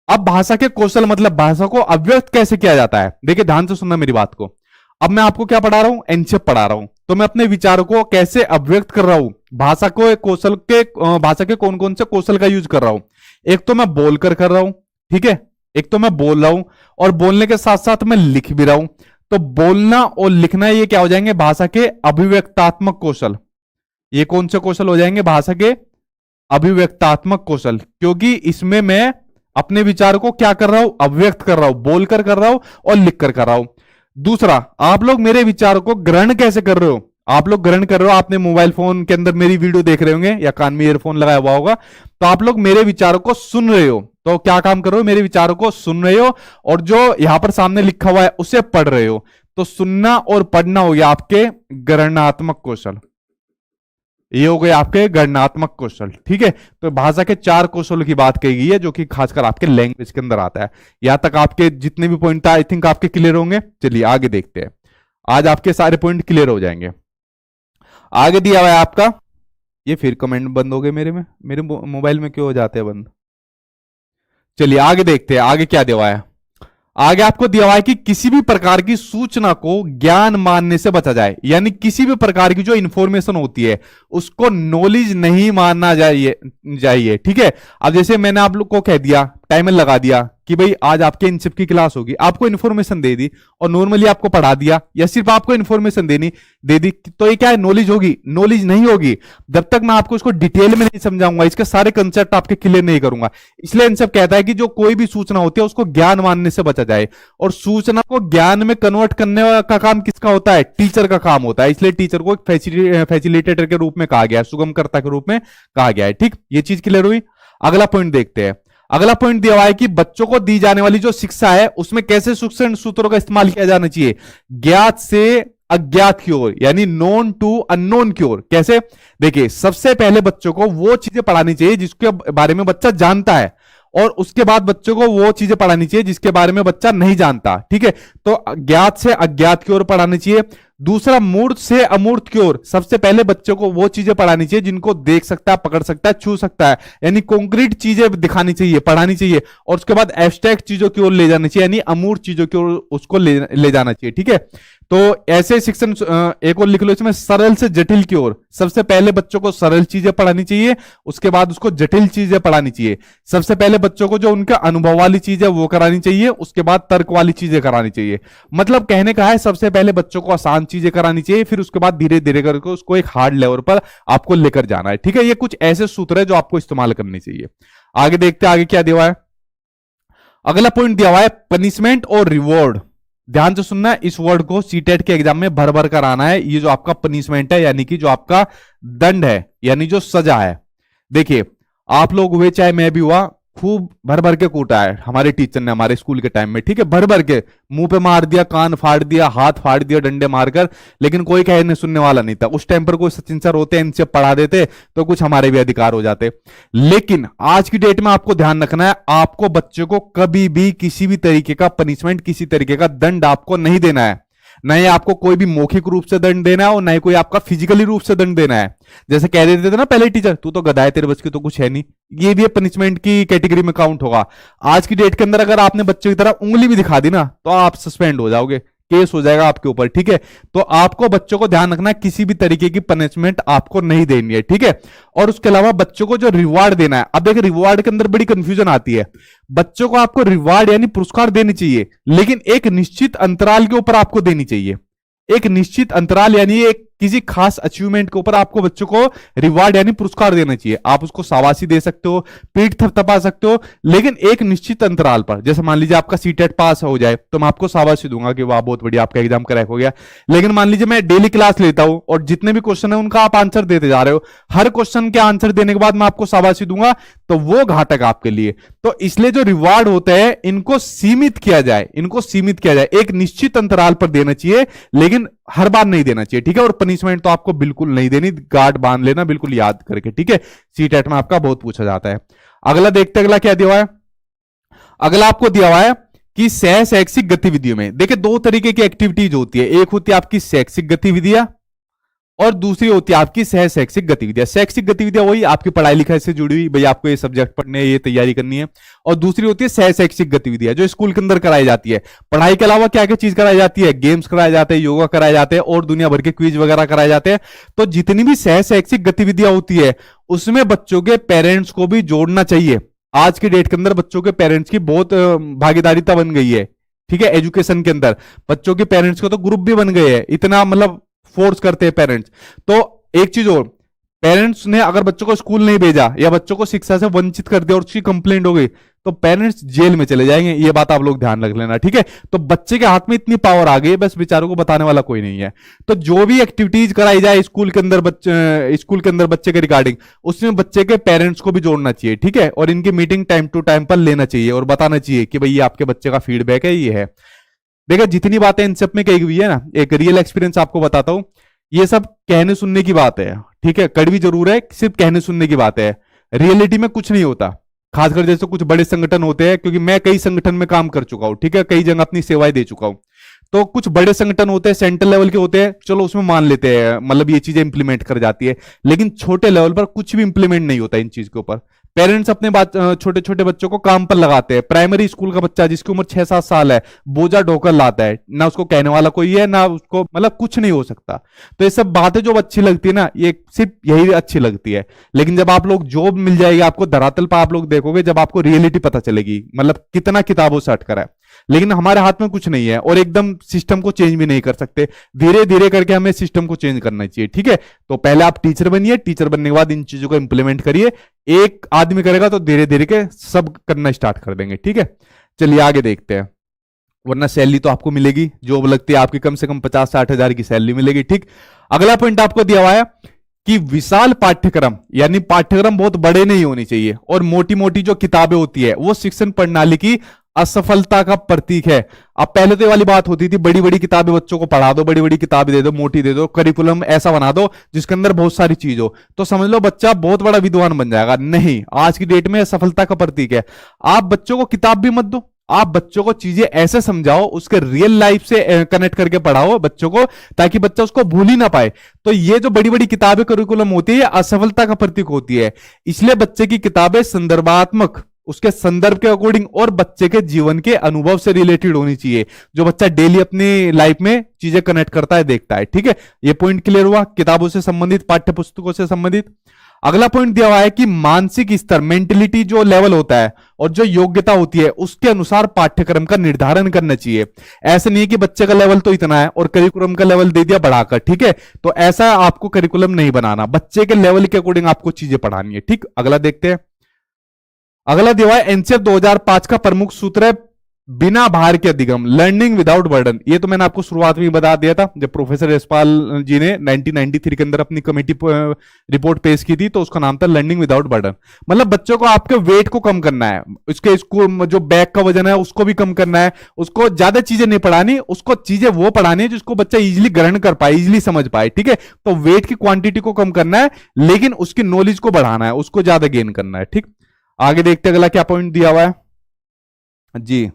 अब भाषा के कौशल मतलब भाषा को अभिव्यक्त कैसे किया जाता है। देखिए ध्यान से सुनना मेरी बात को। अब मैं आपको क्या पढ़ा रहा हूं, एनसीएफ पढ़ा रहा हूं, तो मैं अपने विचारों को कैसे अभिव्यक्त कर रहा हूं, भाषा के कौन कौन से कौशल का यूज कर रहा हूं। एक तो मैं बोलकर कर रहा हूं, ठीक है, एक तो मैं बोल रहा हूं और बोलने के साथ साथ मैं लिख भी रहा हूं। तो बोलना और लिखना ये क्या हो जाएंगे, भाषा के अभिव्यक्तात्मक कौशल। ये कौन से कौशल हो जाएंगे, भाषा के अभिव्यक्तात्मक कौशल, क्योंकि इसमें मैं अपने विचार को क्या कर रहा हूं, अभिव्यक्त कर रहा हूं, बोलकर कर रहा हूं और लिखकर कर रहा हूं। दूसरा, आप लोग मेरे विचारों को ग्रहण कैसे कर रहे हो। आप लोग ग्रहण कर रहे हो, आपने मोबाइल फोन के अंदर मेरी वीडियो देख रहे होंगे या कान में ईयरफोन लगाया हुआ होगा, तो आप लोग मेरे विचारों को सुन रहे हो। तो क्या काम कर रहे हो, मेरे विचारों को सुन रहे हो और जो यहां पर सामने लिखा हुआ है उसे पढ़ रहे हो। तो सुनना और पढ़ना हो गया आपके ग्रहणात्मक कौशल, ये हो गए आपके गणनात्मक कौशल, ठीक है। तो भाषा के 4 कौशलों की बात कही गई है जो कि खासकर आपके लैंग्वेज के अंदर आता है। यहां तक आपके जितने भी पॉइंट था आई थिंक आपके क्लियर होंगे। चलिए आगे देखते हैं, आज आपके सारे पॉइंट क्लियर हो जाएंगे। आगे दिया हुआ है आपका, ये फिर कमेंट बंद हो गए मेरे मोबाइल में क्यों हो जाते हैं बंद। चलिए आगे देखते हैं, आगे क्या दिया हुआ है। आगे आपको दिया हुआ है कि किसी भी प्रकार की सूचना को ज्ञान मानने से बचा जाए, यानी किसी भी प्रकार की जो इंफॉर्मेशन होती है उसको नॉलेज नहीं मानना चाहिए, ठीक है। अब जैसे मैंने आप लोग को कह दिया टाइमर लगा दिया कि भाई आज आपके इनशिप की क्लास होगी, आपको इन्फॉर्मेशन दे दी और नॉर्मली आपको पढ़ा दिया या सिर्फ आपको इन्फॉर्मेशन दे दी, तो ये क्या है, नॉलेज होगी? नॉलेज नहीं होगी जब तक मैं आपको इसको डिटेल में नहीं समझाऊंगा, इसके सारे कंसेप्ट आपके क्लियर नहीं करूंगा। इसलिए इनशिप कहता है कि जो कोई भी सूचना होती है उसको ज्ञान मानने से बचा जाए, और सूचना को ज्ञान में कन्वर्ट करने का काम किसका होता है? टीचर का काम होता है। इसलिए टीचर को फैसिलिटेटर के रूप में कहा गया है, सुगमकर्ता के रूप में कहा गया है। ठीक, ये चीज क्लियर हुई। अगला पॉइंट देखते हैं। अगला पॉइंट दिया हुआ है कि बच्चों को दी जाने वाली जो शिक्षा है उसमें कैसे शिक्षण सूत्रों का इस्तेमाल किया जाना चाहिए? ज्ञात से अज्ञात की ओर, यानी नोन टू अननोन की ओर। कैसे? देखिए, सबसे पहले बच्चों को वो चीजें पढ़ानी चाहिए जिसके बारे में बच्चा जानता है, और उसके बाद बच्चों को वो चीजें पढ़ानी चाहिए जिसके बारे में बच्चा नहीं जानता। ठीक है, तो ज्ञात से अज्ञात की ओर पढ़ानी चाहिए। दूसरा, मूर्त से अमूर्त की ओर। सबसे पहले बच्चों को वो चीजें पढ़ानी चाहिए जिनको देख सकता है, पकड़ सकता है, छू सकता है, यानी कॉन्क्रीट चीजें दिखानी चाहिए, पढ़ानी चाहिए। और उसके बाद एब्स्ट्रैक्ट चीजों की ओर ले जानी चाहिए, यानी अमूर्त चीजों की ओर उसको ले जाना चाहिए। ठीक है, तो ऐसे शिक्षण, एक और लिख लो इसमें, सरल से जटिल की ओर। सबसे पहले बच्चों को सरल चीजें पढ़ानी चाहिए, उसके बाद उसको जटिल चीजें पढ़ानी चाहिए। सबसे पहले बच्चों को जो उनका अनुभव वाली चीज है वो करानी चाहिए, उसके बाद तर्क वाली चीजें करानी चाहिए। मतलब कहने का है, सबसे पहले बच्चों को आसान चीजें करानी चाहिए, फिर उसके बाद धीरे धीरे करके उसको एक हार्ड लेवल पर आपको लेकर जाना है। ठीक है, ये कुछ ऐसे सूत्र है जो आपको इस्तेमाल करनी चाहिए। आगे देखते हैं, आगे क्या दिया हुआ है। अगला पॉइंट दिया हुआ है पनिशमेंट और रिवॉर्ड। ध्यान से सुनना है, इस वर्ड को सीटेट के एग्जाम में भर भर कर आना है। ये जो आपका पनिशमेंट है, यानी कि जो आपका दंड है, यानी जो सजा है। देखिए, आप लोग हुए चाहे मैं भी हुआ, खूब भर भर के कूटा है हमारे टीचर ने हमारे स्कूल के टाइम में। ठीक है, भर भर के मुंह पे मार दिया, कान फाड़ दिया, हाथ फाड़ दिया डंडे मारकर, लेकिन कोई कहने सुनने वाला नहीं था। उस टाइम पर कोई सचिन सर होते, इनसे पढ़ा देते तो कुछ हमारे भी अधिकार हो जाते। लेकिन आज की डेट में आपको ध्यान रखना है, आपको बच्चों को कभी भी किसी भी तरीके का पनिशमेंट, किसी तरीके का दंड आपको नहीं देना है। न ही आपको कोई भी मौखिक रूप से दंड देना है, और न ही कोई आपका फिजिकली रूप से दंड देना है। जैसे कह देते थे ना पहले टीचर, तू तो गधा है, तेरे बच्चे की तो कुछ है नहीं, ये भी पनिशमेंट की कैटेगरी में काउंट होगा। आज की डेट के अंदर अगर आपने बच्चे की तरफ उंगली भी दिखा दी ना, तो आप सस्पेंड हो जाओगे, केस हो जाएगा आपके ऊपर। ठीक है, तो आपको बच्चों को ध्यान रखना है, किसी भी तरीके की पनिशमेंट आपको नहीं देनी है। ठीक है, और उसके अलावा बच्चों को जो रिवार्ड देना है, अब देखिए रिवार्ड के अंदर बड़ी कंफ्यूजन आती है। बच्चों को आपको रिवार्ड यानी पुरस्कार देनी चाहिए, लेकिन एक निश्चित अंतराल के ऊपर आपको देनी चाहिए। एक निश्चित अंतराल यानी एक किसी खास अचीवमेंट के ऊपर आपको बच्चों को रिवार्ड यानी पुरस्कार देना चाहिए। आप उसको शाबाशी दे सकते हो, पीठ थपथपा सकते हो, लेकिन एक निश्चित अंतराल पर। जैसे मान लीजिए आपका सीटेट पास हो जाए तो मैं आपको शाबाशी दूंगा कि वाह बहुत बढ़िया, आपका एग्जाम क्रैक हो गया। लेकिन मान लीजिए मैं डेली क्लास लेता हूं और जितने भी क्वेश्चन है उनका आप आंसर देते जा रहे हो, हर क्वेश्चन के आंसर देने के बाद मैं आपको शाबाशी दूंगा, तो वो घातक आपके लिए। तो इसलिए जो रिवार्ड होते हैं इनको सीमित किया जाए, इनको सीमित किया जाए, एक निश्चित अंतराल पर देना चाहिए, लेकिन हर बार नहीं देना चाहिए। ठीक है, और पनिशमेंट तो आपको बिल्कुल नहीं देनी, गार्ड बांध लेना बिल्कुल याद करके। ठीक है, सीटेट में आपका बहुत पूछा जाता है। अगला देखते, अगला क्या दिया हुआ है। अगला आपको दिया हुआ है कि सह शैक्षिक गतिविधियों में, देखिए दो तरीके की एक्टिविटीज होती है, एक होती है आपकी शैक्षिक गतिविधियां और दूसरी होती है आपकी सह शैक्षिक गतिविधियां। शैक्षिक गतिविधियां वही आपकी पढ़ाई लिखाई से जुड़ी हुई, भाई आपको ये सब्जेक्ट पढ़ने, ये तैयारी करनी है, और दूसरी होती है सह शैक्षिक गतिविधियां जो स्कूल के अंदर कराई जाती है। पढ़ाई के अलावा क्या क्या चीज कराई जाती है, गेम्स कराए जाते हैं, योगा कराए जाते हैं, और दुनिया भर के क्विज वगैरह कराए जाते हैं। तो जितनी भी सह शैक्षिक गतिविधियां होती है उसमें बच्चों के पेरेंट्स को भी जोड़ना चाहिए। आज की डेट के अंदर बच्चों के पेरेंट्स की बहुत भागीदारिता बन गई है। ठीक है, एजुकेशन के अंदर बच्चों के पेरेंट्स को तो ग्रुप भी बन गए हैं, इतना मतलब फोर्स करते हैं पेरेंट्स। तो एक चीज और, पेरेंट्स ने अगर बच्चों को स्कूल नहीं भेजा या बच्चों को शिक्षा से वंचित कर दिया और उसकी कंप्लेंट हो गई तो पेरेंट्स जेल में चले जाएंगे। ये बात आप लोग ध्यान रख लेना। ठीक है, तो बच्चे के हाथ में इतनी पावर आ गई है, बस बेचारों को बताने वाला कोई नहीं है। तो जो भी एक्टिविटीज कराई जाए स्कूल के अंदर बच्चे के रिगार्डिंग, उसमें बच्चे के पेरेंट्स को भी जोड़ना चाहिए। ठीक है, और इनकी मीटिंग टाइम टू टाइम पर लेना चाहिए और बताना चाहिए कि भाई ये आपके बच्चे का फीडबैक है, ये है। देखा, जितनी बातें इन सब में कही हुई है ना, एक रियल एक्सपीरियंस आपको बताता हूं, ये सब कहने सुनने की बात है। ठीक है, कड़वी जरूर है, सिर्फ कहने सुनने की बात है, रियलिटी में कुछ नहीं होता। खासकर जैसे कुछ बड़े संगठन होते हैं, क्योंकि मैं कई संगठन में काम कर चुका हूं। ठीक है, कई जगह अपनी सेवाएं दे चुका हूं। तो कुछ बड़े संगठन होते हैं, सेंट्रल लेवल के होते हैं, चलो उसमें मान लेते हैं, मतलब ये चीजें इंप्लीमेंट कर जाती है। लेकिन छोटे लेवल पर कुछ भी इंप्लीमेंट नहीं होता इन चीज के ऊपर। पेरेंट्स अपने छोटे छोटे बच्चों को काम पर लगाते हैं। प्राइमरी स्कूल का बच्चा जिसकी उम्र 6-7 साल है, बोझा ढोकर लाता है, ना उसको कहने वाला कोई है, ना उसको मतलब कुछ नहीं हो सकता। तो ये सब बातें जो अच्छी लगती है ना, ये सिर्फ यही अच्छी लगती है। लेकिन जब आप लोग जॉब मिल जाएगी आपको, धरातल पर आप लोग देखोगे, जब आपको रियलिटी पता चलेगी, मतलब कितना किताबों से हटकर है। लेकिन हमारे हाथ में कुछ नहीं है और एकदम सिस्टम को चेंज भी नहीं कर सकते। धीरे धीरे करके हमें सिस्टम को चेंज करना चाहिए, ठीक है। तो पहले आप टीचर बनिए, टीचर बनने के बाद इन चीजों को इंप्लीमेंट करिए। एक आदमी करेगा तो धीरे धीरे के सब करना स्टार्ट कर देंगे, ठीक है। चलिए आगे देखते हैं। वरना सैलरी तो आपको मिलेगी, जॉब लगती है आपकी कम से कम 50-60 हजार की सैलरी मिलेगी, ठीक। अगला पॉइंट आपको दिया हुआ है कि विशाल पाठ्यक्रम, यानी पाठ्यक्रम बहुत बड़े नहीं होने चाहिए और मोटी मोटी जो किताबें होती है वो शिक्षण प्रणाली की असफलता का प्रतीक है। अब पहले तो ये वाली बात होती थी, बड़ी बड़ी किताबें बच्चों को पढ़ा दो, बड़ी बड़ी किताबें दे दो, मोटी दे दो, करिकुलम ऐसा बना दो जिसके अंदर बहुत सारी चीज हो, तो समझ लो बच्चा बहुत बड़ा विद्वान बन जाएगा। नहीं, आज की डेट में असफलता का प्रतीक है। आप बच्चों को किताब भी मत दो, आप बच्चों को चीजें ऐसे समझाओ, उसके रियल लाइफ से कनेक्ट करके पढ़ाओ बच्चों को, ताकि बच्चा उसको भूल ही ना पाए। तो ये जो बड़ी बड़ी किताबें करिकुलम होती है, ये असफलता का प्रतीक होती है। इसलिए बच्चे की किताबें संदर्भात्मक, उसके संदर्भ के अकॉर्डिंग और बच्चे के जीवन के अनुभव से रिलेटेड होनी चाहिए, जो बच्चा डेली अपनी लाइफ में चीजें कनेक्ट करता है, देखता है, ठीक है। ये पॉइंट क्लियर हुआ किताबों से संबंधित, पाठ्य पुस्तकों से संबंधित। अगला पॉइंट दिया हुआ है कि मानसिक स्तर, मेंटलिटी जो लेवल होता है और जो योग्यता होती है उसके अनुसार पाठ्यक्रम का निर्धारण करना चाहिए। ऐसा नहीं है कि बच्चे का लेवल तो इतना है और करिकुलम का लेवल दे दिया बढ़ाकर, ठीक है। तो ऐसा आपको करिकुलम नहीं बनाना, बच्चे के लेवल के अकॉर्डिंग आपको चीजें पढ़ानी है, ठीक। अगला देखते हैं। अगला दिया है एनसीएफ 2005 का प्रमुख सूत्र है बिना भार के अधिगम, लर्निंग विदाउट बर्डन। ये तो मैंने आपको शुरुआत में बता दिया था जब प्रोफेसर यशपाल जी ने 1993 के अंदर अपनी कमेटी रिपोर्ट पेश की थी, तो उसका नाम था लर्निंग विदाउट बर्डन। मतलब बच्चों को आपके वेट को कम करना है, उसके इसको जो बैग का वजन है उसको भी कम करना है, उसको ज्यादा चीजें नहीं पढ़ानी, उसको चीजें वो पढ़ानी है जिसको बच्चा इजिली ग्रहण कर पाए, इजिली समझ पाए, ठीक है। तो वेट की क्वांटिटी को कम करना है, लेकिन उसकी नॉलेज को बढ़ाना है, उसको ज्यादा गेन करना है, ठीक। आगे देखते अगला क्या पॉइंट दिया हुआ है जी।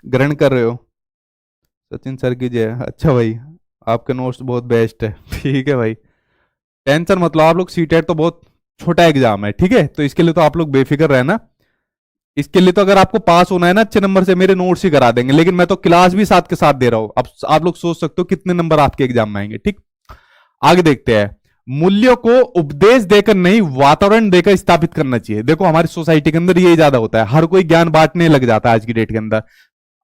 ग्रहण कर रहे हो सचिन सर की जय। अच्छा भाई, आपके नोट्स बहुत बेस्ट है, ठीक है भाई, टेंशन मत लो। आप लोग सीटेट तो बहुत छोटा एग्जाम है, ठीक है, तो इसके लिए तो आप लोग बेफिक्र रहना। इसके लिए तो अगर आपको पास होना है ना अच्छे नंबर से, मेरे नोट्स ही करा देंगे, लेकिन मैं तो क्लास भी साथ के साथ दे रहा हूं। अब आप लोग सोच सकते हो कितने नंबर आपके एग्जाम में आएंगे, ठीक। आगे देखते हैं। मूल्यों को उपदेश देकर नहीं, वातावरण देकर स्थापित करना चाहिए। देखो हमारी सोसाइटी के अंदर ये ज्यादा होता है, हर कोई ज्ञान बांटने लग जाता है आज की डेट के अंदर।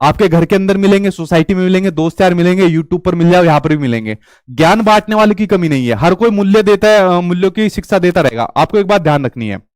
आपके घर के अंदर मिलेंगे, सोसाइटी में मिलेंगे, दोस्त यार मिलेंगे, यूट्यूब पर मिल जाओ, यहां पर भी मिलेंगे। ज्ञान बांटने वाले की कमी नहीं है, हर कोई मूल्य देता है, मूल्यों की शिक्षा देता रहेगा। आपको एक बात ध्यान रखनी है,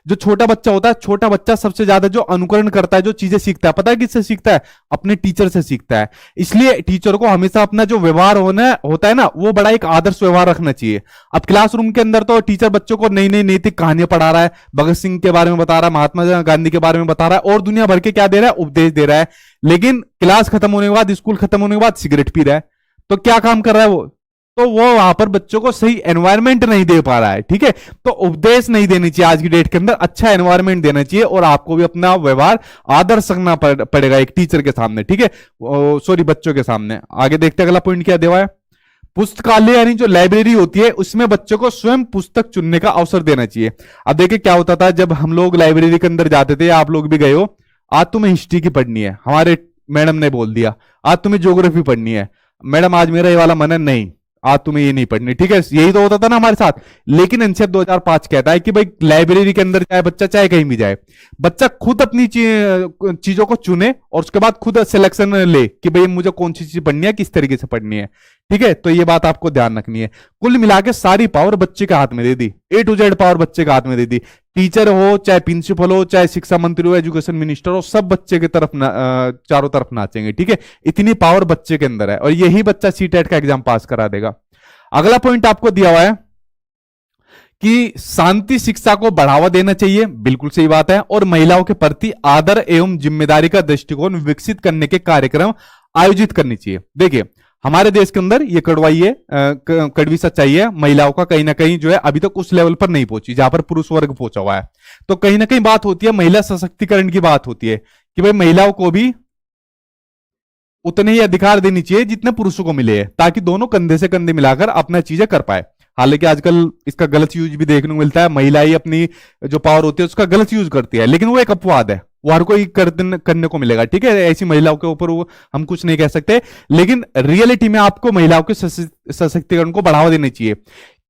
जो छोटा बच्चा होता है, छोटा बच्चा सबसे ज्यादा जो अनुकरण करता है, जो चीजें सीखता है, पता है किससे सीखता है? अपने टीचर से सीखता है। इसलिए टीचर को हमेशा अपना जो व्यवहार होता है ना, वो बड़ा एक आदर्श व्यवहार रखना चाहिए। अब क्लासरूम के अंदर तो टीचर बच्चों को नई नई नैतिक कहानियां पढ़ा रहा है, भगत सिंह के बारे में बता रहा है, महात्मा गांधी के बारे में बता रहा है, और दुनिया भर के क्या दे रहा है, उपदेश दे रहा है। लेकिन क्लास खत्म होने के बाद, स्कूल खत्म होने के बाद सिगरेट पी रहा है, तो क्या काम कर रहा है वो? तो वो वहां पर बच्चों को सही एनवायरनमेंट नहीं दे पा रहा है, ठीक है। तो उपदेश नहीं देनी चाहिए आज की डेट के अंदर, अच्छा एनवायरनमेंट देना चाहिए, और आपको भी अपना व्यवहार आदर्श रखना पड़ेगा एक टीचर के सामने, ठीक है, सॉरी बच्चों के सामने। आगे देखते हैं अगला पॉइंट क्या देवा है। पुस्तकालय यानी जो लाइब्रेरी होती है, उसमें बच्चों को स्वयं पुस्तक चुनने का अवसर देना चाहिए। अब देखिए क्या होता था जब हम लोग लाइब्रेरी के अंदर जाते थे, आप लोग भी गए हो, आज तुम्हें हिस्ट्री की पढ़नी है, हमारे मैडम ने बोल दिया, आज तुम्हें ज्योग्राफी पढ़नी है, मैडम आज मेरा ये वाला मन है, नहीं आज तुम्हें ये नहीं पढ़नी, ठीक है। यही तो होता था ना हमारे साथ। लेकिन एनसीएफ 2005 कहता है कि भाई लाइब्रेरी के अंदर जाए बच्चा, चाहे कहीं भी जाए, बच्चा खुद अपनी चीजों को चुने और उसके बाद खुद सिलेक्शन ले कि भाई मुझे कौन सी चीज पढ़नी है, किस तरीके से पढ़नी है, ठीक है। तो ये बात आपको ध्यान रखनी है। कुल मिला के सारी पावर बच्चे के हाथ में दे दी, A to Z पावर बच्चे के हाथ में दे दी। टीचर हो, चाहे प्रिंसिपल हो, चाहे शिक्षा मंत्री हो, एजुकेशन मिनिस्टर हो, सब बच्चे की तरफ चारों तरफ नाचेंगे, ठीक है। इतनी पावर बच्चे के अंदर है, और यही बच्चा सीटेट का एग्जाम पास करा देगा। अगला पॉइंट आपको दिया हुआ है कि शांति शिक्षा को बढ़ावा देना चाहिए, बिल्कुल सही बात है, और महिलाओं के प्रति आदर एवं जिम्मेदारी का दृष्टिकोण विकसित करने के कार्यक्रम आयोजित करनी चाहिए। देखिए हमारे देश के अंदर ये कड़वी सच्चाई है, महिलाओं का कहीं ना कहीं जो है अभी तक उस लेवल पर नहीं पहुंची जहां पर पुरुष वर्ग पहुंचा हुआ है। तो कहीं ना कहीं बात होती है, महिला सशक्तिकरण की बात होती है कि भाई महिलाओं को भी उतने ही अधिकार देनी चाहिए जितने पुरुषों को मिले हैं, ताकि दोनों कंधे से कंधे मिलाकर अपना चीजें कर पाए। हालांकि आजकल इसका गलत यूज भी देखने को मिलता है, महिलाएं अपनी जो पावर होती है उसका गलत यूज करती है, लेकिन वो एक अपवाद है, वो हर कोई करने को मिलेगा, ठीक है। ऐसी महिलाओं के ऊपर वो हम कुछ नहीं कह सकते, लेकिन रियलिटी में आपको महिलाओं के सशक्तिकरण को बढ़ावा देना चाहिए।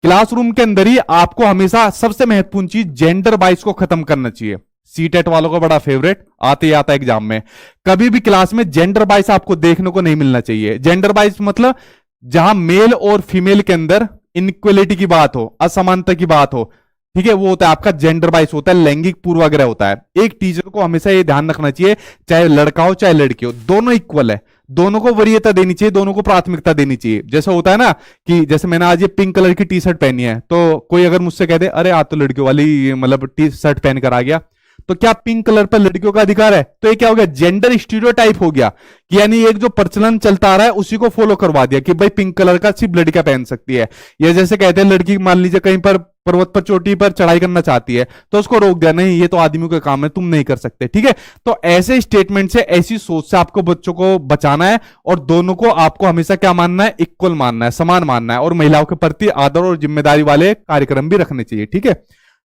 क्लासरूम के अंदर ही आपको हमेशा सबसे महत्वपूर्ण चीज जेंडर बाइस को खत्म करना चाहिए। सीटेट वालों का बड़ा फेवरेट आते ही आता एग्जाम में, कभी भी क्लास में जेंडर बाइस आपको देखने को नहीं मिलना चाहिए। जेंडर बाइस मतलब जहां मेल और फीमेल के अंदर इनइक्वलिटी की बात हो, असमानता की बात हो, ठीक है, वो होता है आपका जेंडर बाइस, होता है लैंगिक पूर्वाग्रह होता है। एक टीचर को हमेशा ये ध्यान रखना चाहिए, चाहे लड़का हो चाहे लड़की हो, दोनों इक्वल है, दोनों को वरीयता देनी चाहिए, दोनों को प्राथमिकता देनी चाहिए। जैसा होता है ना कि जैसे मैंने आज ये पिंक कलर की टी शर्ट पहनी है, तो कोई अगर मुझसे कह दे अरे आज तो लड़कियों वाली मतलब टी शर्ट पहन कर आ गया, तो क्या पिंक कलर पर लड़कियों का अधिकार है? तो ये क्या हो गया, जेंडर स्टीरियोटाइप हो गया, कि यानी एक जो प्रचलन चलता आ रहा है उसी को फॉलो करवा दिया कि भाई पिंक कलर का सिर्फ लड़कियां पहन सकती है। या जैसे कहते हैं लड़की मान लीजिए कहीं पर पर्वत पर चोटी पर चढ़ाई करना चाहती है तो उसको रोक दिया, नहीं ये तो आदमियों का काम है, तुम नहीं कर सकते, ठीक है। तो ऐसे स्टेटमेंट से, ऐसी सोच से आपको बच्चों को बचाना है, और दोनों को आपको हमेशा क्या मानना है, इक्वल मानना है, समान मानना है, और महिलाओं के प्रति आदर और जिम्मेदारी वाले कार्यक्रम भी रखने चाहिए, ठीक है।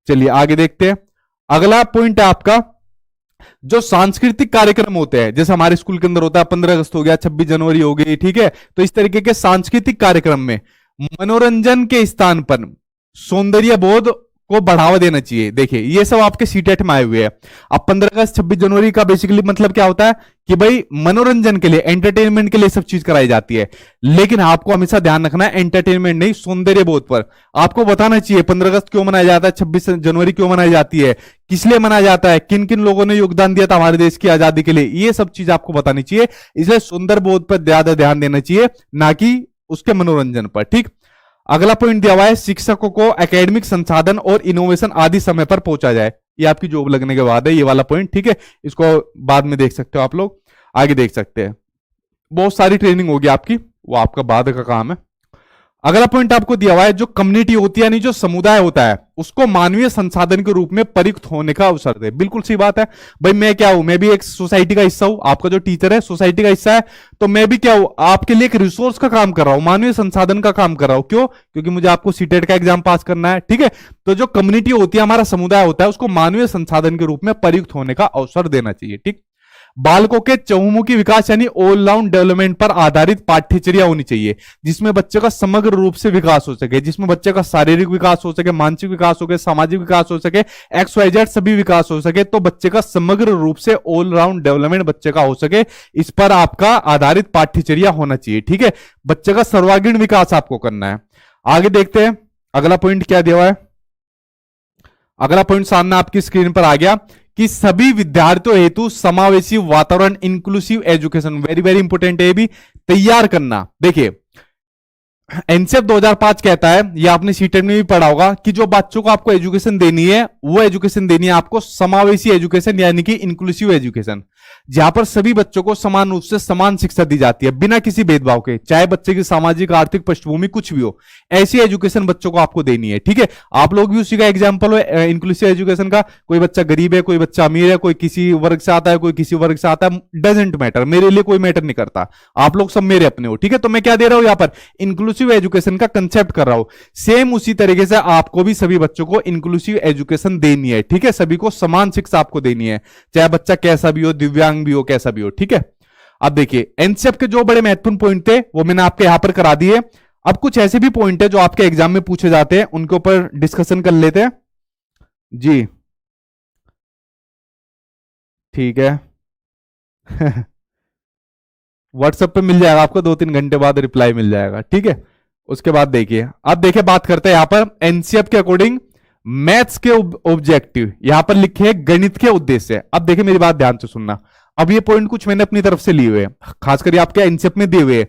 चलिए आगे देखते हैं। अगला पॉइंट है आपका जो सांस्कृतिक कार्यक्रम होते हैं, जैसे हमारे स्कूल के अंदर होता है 15 अगस्त हो गया, 26 जनवरी हो गई, ठीक है। तो इस तरीके के सांस्कृतिक कार्यक्रम में मनोरंजन के स्थान पर सौंदर्य बोध को बढ़ावा देना चाहिए। देखिए ये सब आपके सीटेट में आए हुए हैं। अब 15 अगस्त 26 जनवरी का बेसिकली मतलब क्या होता है कि भाई मनोरंजन के लिए, एंटरटेनमेंट के लिए सब चीज कराई जाती है, लेकिन आपको हमेशा ध्यान रखना है एंटरटेनमेंट नहीं, सौंदर्य बोध पर आपको बताना चाहिए 15 अगस्त क्यों मनाया जाता है, 26 जनवरी क्यों मनाई जाती है, किस लिए मनाया जाता है, किन किन लोगों ने योगदान दिया था हमारे देश की आजादी के लिए, ये सब चीज आपको बतानी चाहिए। इसलिए सुंदर बोध पर ज्यादा ध्यान देना चाहिए, ना कि उसके मनोरंजन पर, ठीक। अगला पॉइंट दिया हुआ है शिक्षकों को एकेडमिक संसाधन और इनोवेशन आदि समय पर पहुंचा जाए। ये आपकी जॉब लगने के बाद है ये वाला पॉइंट, ठीक है। इसको बाद में देख सकते हो आप लोग, आगे देख सकते हैं। बहुत सारी ट्रेनिंग होगी आपकी, वो आपका बाद का काम है। अगला पॉइंट आपको दिया हुआ है जो कम्युनिटी होती है यानी जो समुदाय होता है उसको मानवीय संसाधन के रूप में प्रयुक्त होने का अवसर दे। बिल्कुल सही बात है भाई, मैं क्या हूं, मैं भी एक सोसाइटी का हिस्सा हूं, आपका जो टीचर है सोसाइटी का हिस्सा है, तो मैं भी क्या हूं, आपके लिए एक रिसोर्स का काम कर रहा हूं, मानवीय संसाधन का काम कर रहा हूं। क्यों? क्योंकि मुझे आपको सीटेट का एग्जाम पास करना है, ठीक है। तो जो कम्युनिटी होती है, हमारा समुदाय होता है, उसको मानवीय संसाधन के रूप में प्रयुक्त होने का अवसर देना चाहिए, ठीक। बालकों के चहुमुखी विकास यानी ऑलराउंड डेवलपमेंट पर आधारित पाठ्यचर्या होनी चाहिए, जिसमें बच्चे का समग्र रूप से विकास हो सके, जिसमें बच्चे का शारीरिक विकास हो सके, मानसिक विकास हो सके, सामाजिक विकास हो सके, XYZ सभी विकास हो सके। तो बच्चे का समग्र रूप से ऑलराउंड डेवलपमेंट बच्चे का हो सके, इस पर आपका आधारित पाठ्यचर्या होना चाहिए, ठीक है। बच्चे का सर्वांगीण विकास आपको करना है। आगे देखते हैं अगला पॉइंट क्या दिया हुआ है। अगला पॉइंट सामने आपकी स्क्रीन पर आ गया कि सभी विद्यार्थियों हेतु समावेशी वातावरण, inclusive education, very very important है भी, तैयार करना। देखिए एनसीएफ 2005 कहता है, ये आपने सीटेट में भी पढ़ा होगा, कि जो बच्चों को आपको एजुकेशन देनी है वो एजुकेशन देनी है आपको समावेशी एजुकेशन यानी कि इंक्लूसिव एजुकेशन, जहां पर सभी बच्चों को समान रूप से समान शिक्षा दी जाती है बिना किसी भेदभाव के, चाहे बच्चे की सामाजिक आर्थिक पृष्ठभूमि कुछ भी हो, ऐसी एजुकेशन बच्चों को आपको देनी है, ठीक है। आप लोग भी उसी का एग्जाम्पल हो इंक्लूसिव एजुकेशन का। कोई बच्चा गरीब है, कोई बच्चा अमीर है, कोई किसी वर्ग से आता है, कोई किसी वर्ग से आता है, डजेंट मैटर, मेरे लिए कोई मैटर नहीं करता, आप लोग सब मेरे अपने हो, ठीक है। तो मैं क्या दे रहा हूं यहां पर, इंक्लूसिव एजुकेशन का कंसेप्ट कर रहा हूं। सेम उसी तरीके से आपको भी सभी बच्चों को इंक्लूसिव एजुकेशन देनी है, ठीक है। सभी को समान शिक्षा आपको देनी है, चाहे बच्चा कैसा भी हो, दिव्यांग भी हो, कैसा भी हो, ठीक है। अब देखिए एनसीएफ के जो बड़े महत्वपूर्ण पॉइंट थे वो मैंने आपके यहां पर करा दिए। अब कुछ ऐसे भी पॉइंट है जो आपके एग्जाम में पूछे जाते हैं, उनके ऊपर डिस्कशन कर लेते हैं जी, ठीक है। व्हाट्सएप पे मिल जाएगा आपको, 2-3 घंटे बाद रिप्लाई मिल जाएगा, ठीक है। उसके बाद देखिए, अब देखिए बात करते हैं यहां पर एनसीएफ के अकॉर्डिंग मैथ्स के ऑब्जेक्टिव, यहां पर लिखे हैं गणित के उद्देश्य। अब देखिए मेरी बात ध्यान से सुनना, अब ये पॉइंट कुछ मैंने अपनी तरफ से लिए हुए हैं, खासकर आपके एनसीएफ में दिए हुए हैं।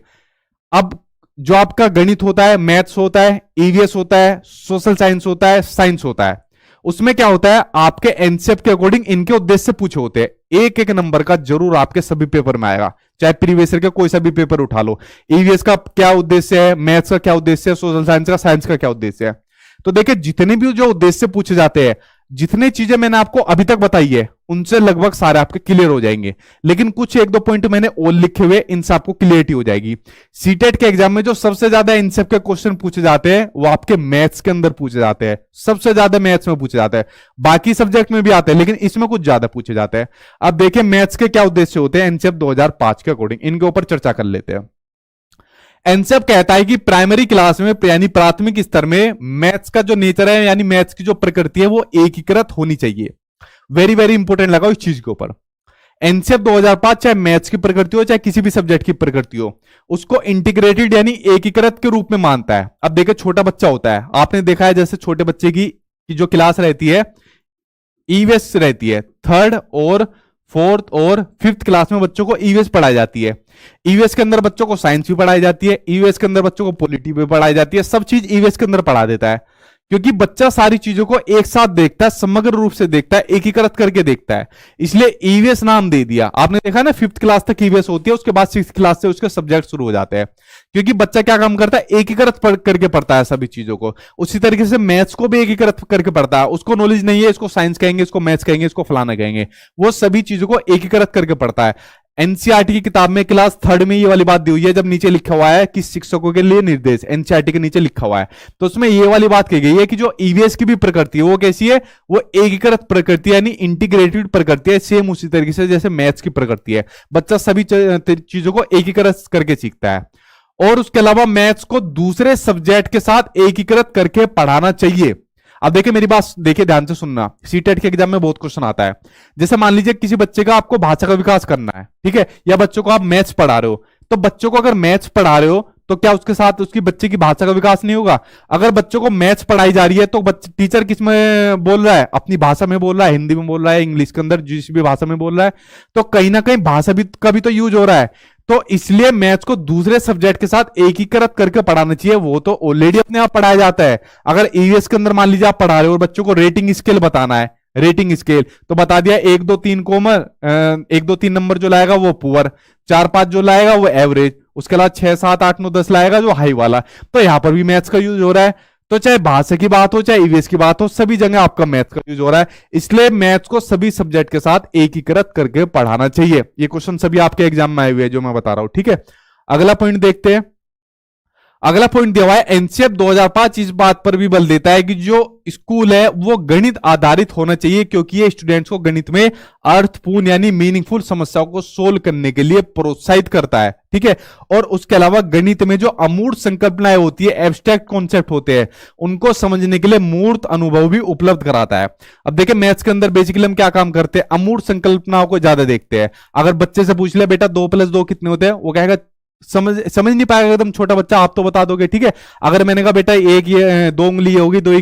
अब जो आपका गणित होता है, मैथ्स होता है, ईवीएस होता है, सोशल साइंस होता है, साइंस होता है, उसमें क्या होता है आपके एनसीएफ के अकॉर्डिंग इनके उद्देश्य पूछे होते हैं। एक एक नंबर का जरूर आपके सभी पेपर में आएगा, चाहे प्रीवियस ईयर का कोई सा भी पेपर उठा लो। ईवीएस का क्या उद्देश्य है, मैथ्स का क्या उद्देश्य है, सोशल साइंस का, साइंस का क्या उद्देश्य है। तो देखिए जितने भी जो उद्देश्य पूछे जाते हैं, जितने चीजें मैंने आपको अभी तक बताई है उनसे लगभग सारे आपके क्लियर हो जाएंगे। लेकिन कुछ एक दो पॉइंट मैंने और लिखे हुए, इनसे आपको क्लियरिटी हो जाएगी। सीटेट के एग्जाम में जो सबसे ज्यादा इनसे के क्वेश्चन पूछे जाते हैं वो आपके मैथ्स के अंदर पूछे जाते हैं, सबसे ज्यादा मैथ्स में पूछे जाते हैं। बाकी सब्जेक्ट में भी आते हैं लेकिन इसमें कुछ ज्यादा पूछे जाते हैं। अब देखिए मैथ्स के क्या उद्देश्य होते हैं एनसीएफ 2005 के अकॉर्डिंग, इनके ऊपर चर्चा कर लेते हैं। एनसीएफ कहता है कि प्राइमरी क्लास में यानी प्राथमिक स्तर में मैथ्स का जो नेचर है यानी मैथ्स की जो प्रकृति है वो एकीकृत होनी चाहिए। वेरी वेरी इंपॉर्टेंट लगा इस चीज के ऊपर। एनसीएफ 2005 चाहे मैथ्स की प्रकृति हो चाहे किसी भी सब्जेक्ट की प्रकृति हो, उसको इंटीग्रेटेड यानी एकीकृत के रूप में मानता है। अब देखिए छोटा बच्चा होता है, आपने देखा है जैसे छोटे बच्चे की जो क्लास रहती है ईवीएस रहती है, थर्ड और फोर्थ और फिफ्थ क्लास में बच्चों को ईवीएस पढ़ाई जाती है। ईवीएस के अंदर बच्चों को साइंस भी पढ़ाई जाती है, ईवीएस के अंदर बच्चों को पॉलिटी भी पढ़ाई जाती है, सब चीज ईवीएस के अंदर पढ़ा देता है। क्योंकि बच्चा सारी चीजों को एक साथ देखता है, समग्र रूप से देखता है, एकीकृत करके देखता है, इसलिए ईवीएस नाम दे दिया। आपने देखा ना फिफ्थ क्लास तक ईवीएस होती है, उसके बाद सिक्स क्लास से उसके सब्जेक्ट शुरू हो जाते हैं। क्योंकि बच्चा क्या काम करता है, एकीकृत करके पढ़ता है सभी चीजों को। उसी तरीके से मैथ्स को भी एकीकृत करके पढ़ता है। उसको नॉलेज नहीं है इसको साइंस कहेंगे, इसको मैथ्स कहेंगे, इसको फलाना कहेंगे, वो सभी चीजों को एकीकृत करके पढ़ता है। एनसीईआरटी की किताब में क्लास थर्ड में ये वाली बात दी हुई है, जब नीचे लिखा हुआ है कि शिक्षकों के लिए निर्देश, एनसीईआरटी के नीचे लिखा हुआ है, तो उसमें ये वाली बात कही गई है कि जो ईवीएस की भी प्रकृति है वो कैसी है, वो एकीकृत प्रकृति यानी इंटीग्रेटेड प्रकृति है, सेम उसी तरीके से जैसे मैथ्स की प्रकृति है। बच्चा सभी चीजों को एकीकृत करके सीखता है। और उसके अलावा मैथ्स को दूसरे सब्जेक्ट के साथ एकीकृत करके पढ़ाना चाहिए। अब देखिए मेरी बात देखिए ध्यान से सुनना, सीटेट के एग्जाम में बहुत क्वेश्चन आता है। जैसे मान लीजिए किसी बच्चे का आपको भाषा का विकास करना है, ठीक है, या बच्चों को आप मैथ्स पढ़ा रहे हो, तो बच्चों को अगर मैथ्स पढ़ा रहे हो तो क्या उसके साथ उसकी बच्चे की भाषा का विकास नहीं होगा? अगर बच्चों को मैथ्स पढ़ाई जा रही है तो टीचर किस में बोल रहा है, अपनी भाषा में बोल रहा है, हिंदी में बोल रहा है, इंग्लिश के अंदर जिस भी भाषा में बोल रहा है, तो कहीं ना कहीं भाषा भी का भी तो यूज हो रहा है। तो इसलिए मैथ्स को दूसरे सब्जेक्ट के साथ एकीकृत करके पढ़ाना चाहिए। वो तो ऑलरेडी अपने आप पढ़ाया जाता है। अगर ईवीएस के अंदर मान लीजिए आप पढ़ा रहे हो और बच्चों को रेटिंग स्केल बताना है, रेटिंग स्केल तो बता दिया 1 2 3 कॉमन, 1 2 3 नंबर जो लाएगा वो पुअर, 4 5 जो लाएगा वो एवरेज, उसके बाद 6 7 8 9 10 लाएगा जो हाई वाला। तो यहां पर भी मैथ्स का यूज हो रहा है। तो चाहे भाषा की बात हो चाहे ईवीएस की बात हो, सभी जगह आपका मैथ्स का यूज हो रहा है। इसलिए मैथ्स को सभी सब्जेक्ट के साथ एकीकृत करके पढ़ाना चाहिए। ये क्वेश्चन सभी आपके एग्जाम में आए हुए हैं जो मैं बता रहा हूं, ठीक है। अगला पॉइंट देखते हैं। अगला पॉइंट दिया हुआ है एनसीएफ 2005 इस बात पर भी बल देता है कि जो स्कूल है वो गणित आधारित होना चाहिए, क्योंकि ये स्टूडेंट्स को गणित में अर्थपूर्ण यानी मीनिंगफुल समस्याओं को सोल्व करने के लिए प्रोत्साहित करता है, ठीक है। और उसके अलावा गणित में जो अमूर्त संकल्पनाएं होती है, एब्स्ट्रैक्ट कॉन्सेप्ट होते हैं, उनको समझने के लिए मूर्त अनुभव भी उपलब्ध कराता है। अब देखिए मैथ्स के अंदर बेसिकली हम क्या काम करते हैं, अमूर्त संकल्पनाओं को ज्यादा देखते हैं। अगर बच्चे से पूछ ले बेटा 2 + 2 कितने होते हैं, वो कहेगा समझ नहीं पाएगा एकदम छोटा बच्चा, आप तो बता दोगे, ठीक है। अगर मैंने कहा बेटा एक ये 2 उंगली होगी, 2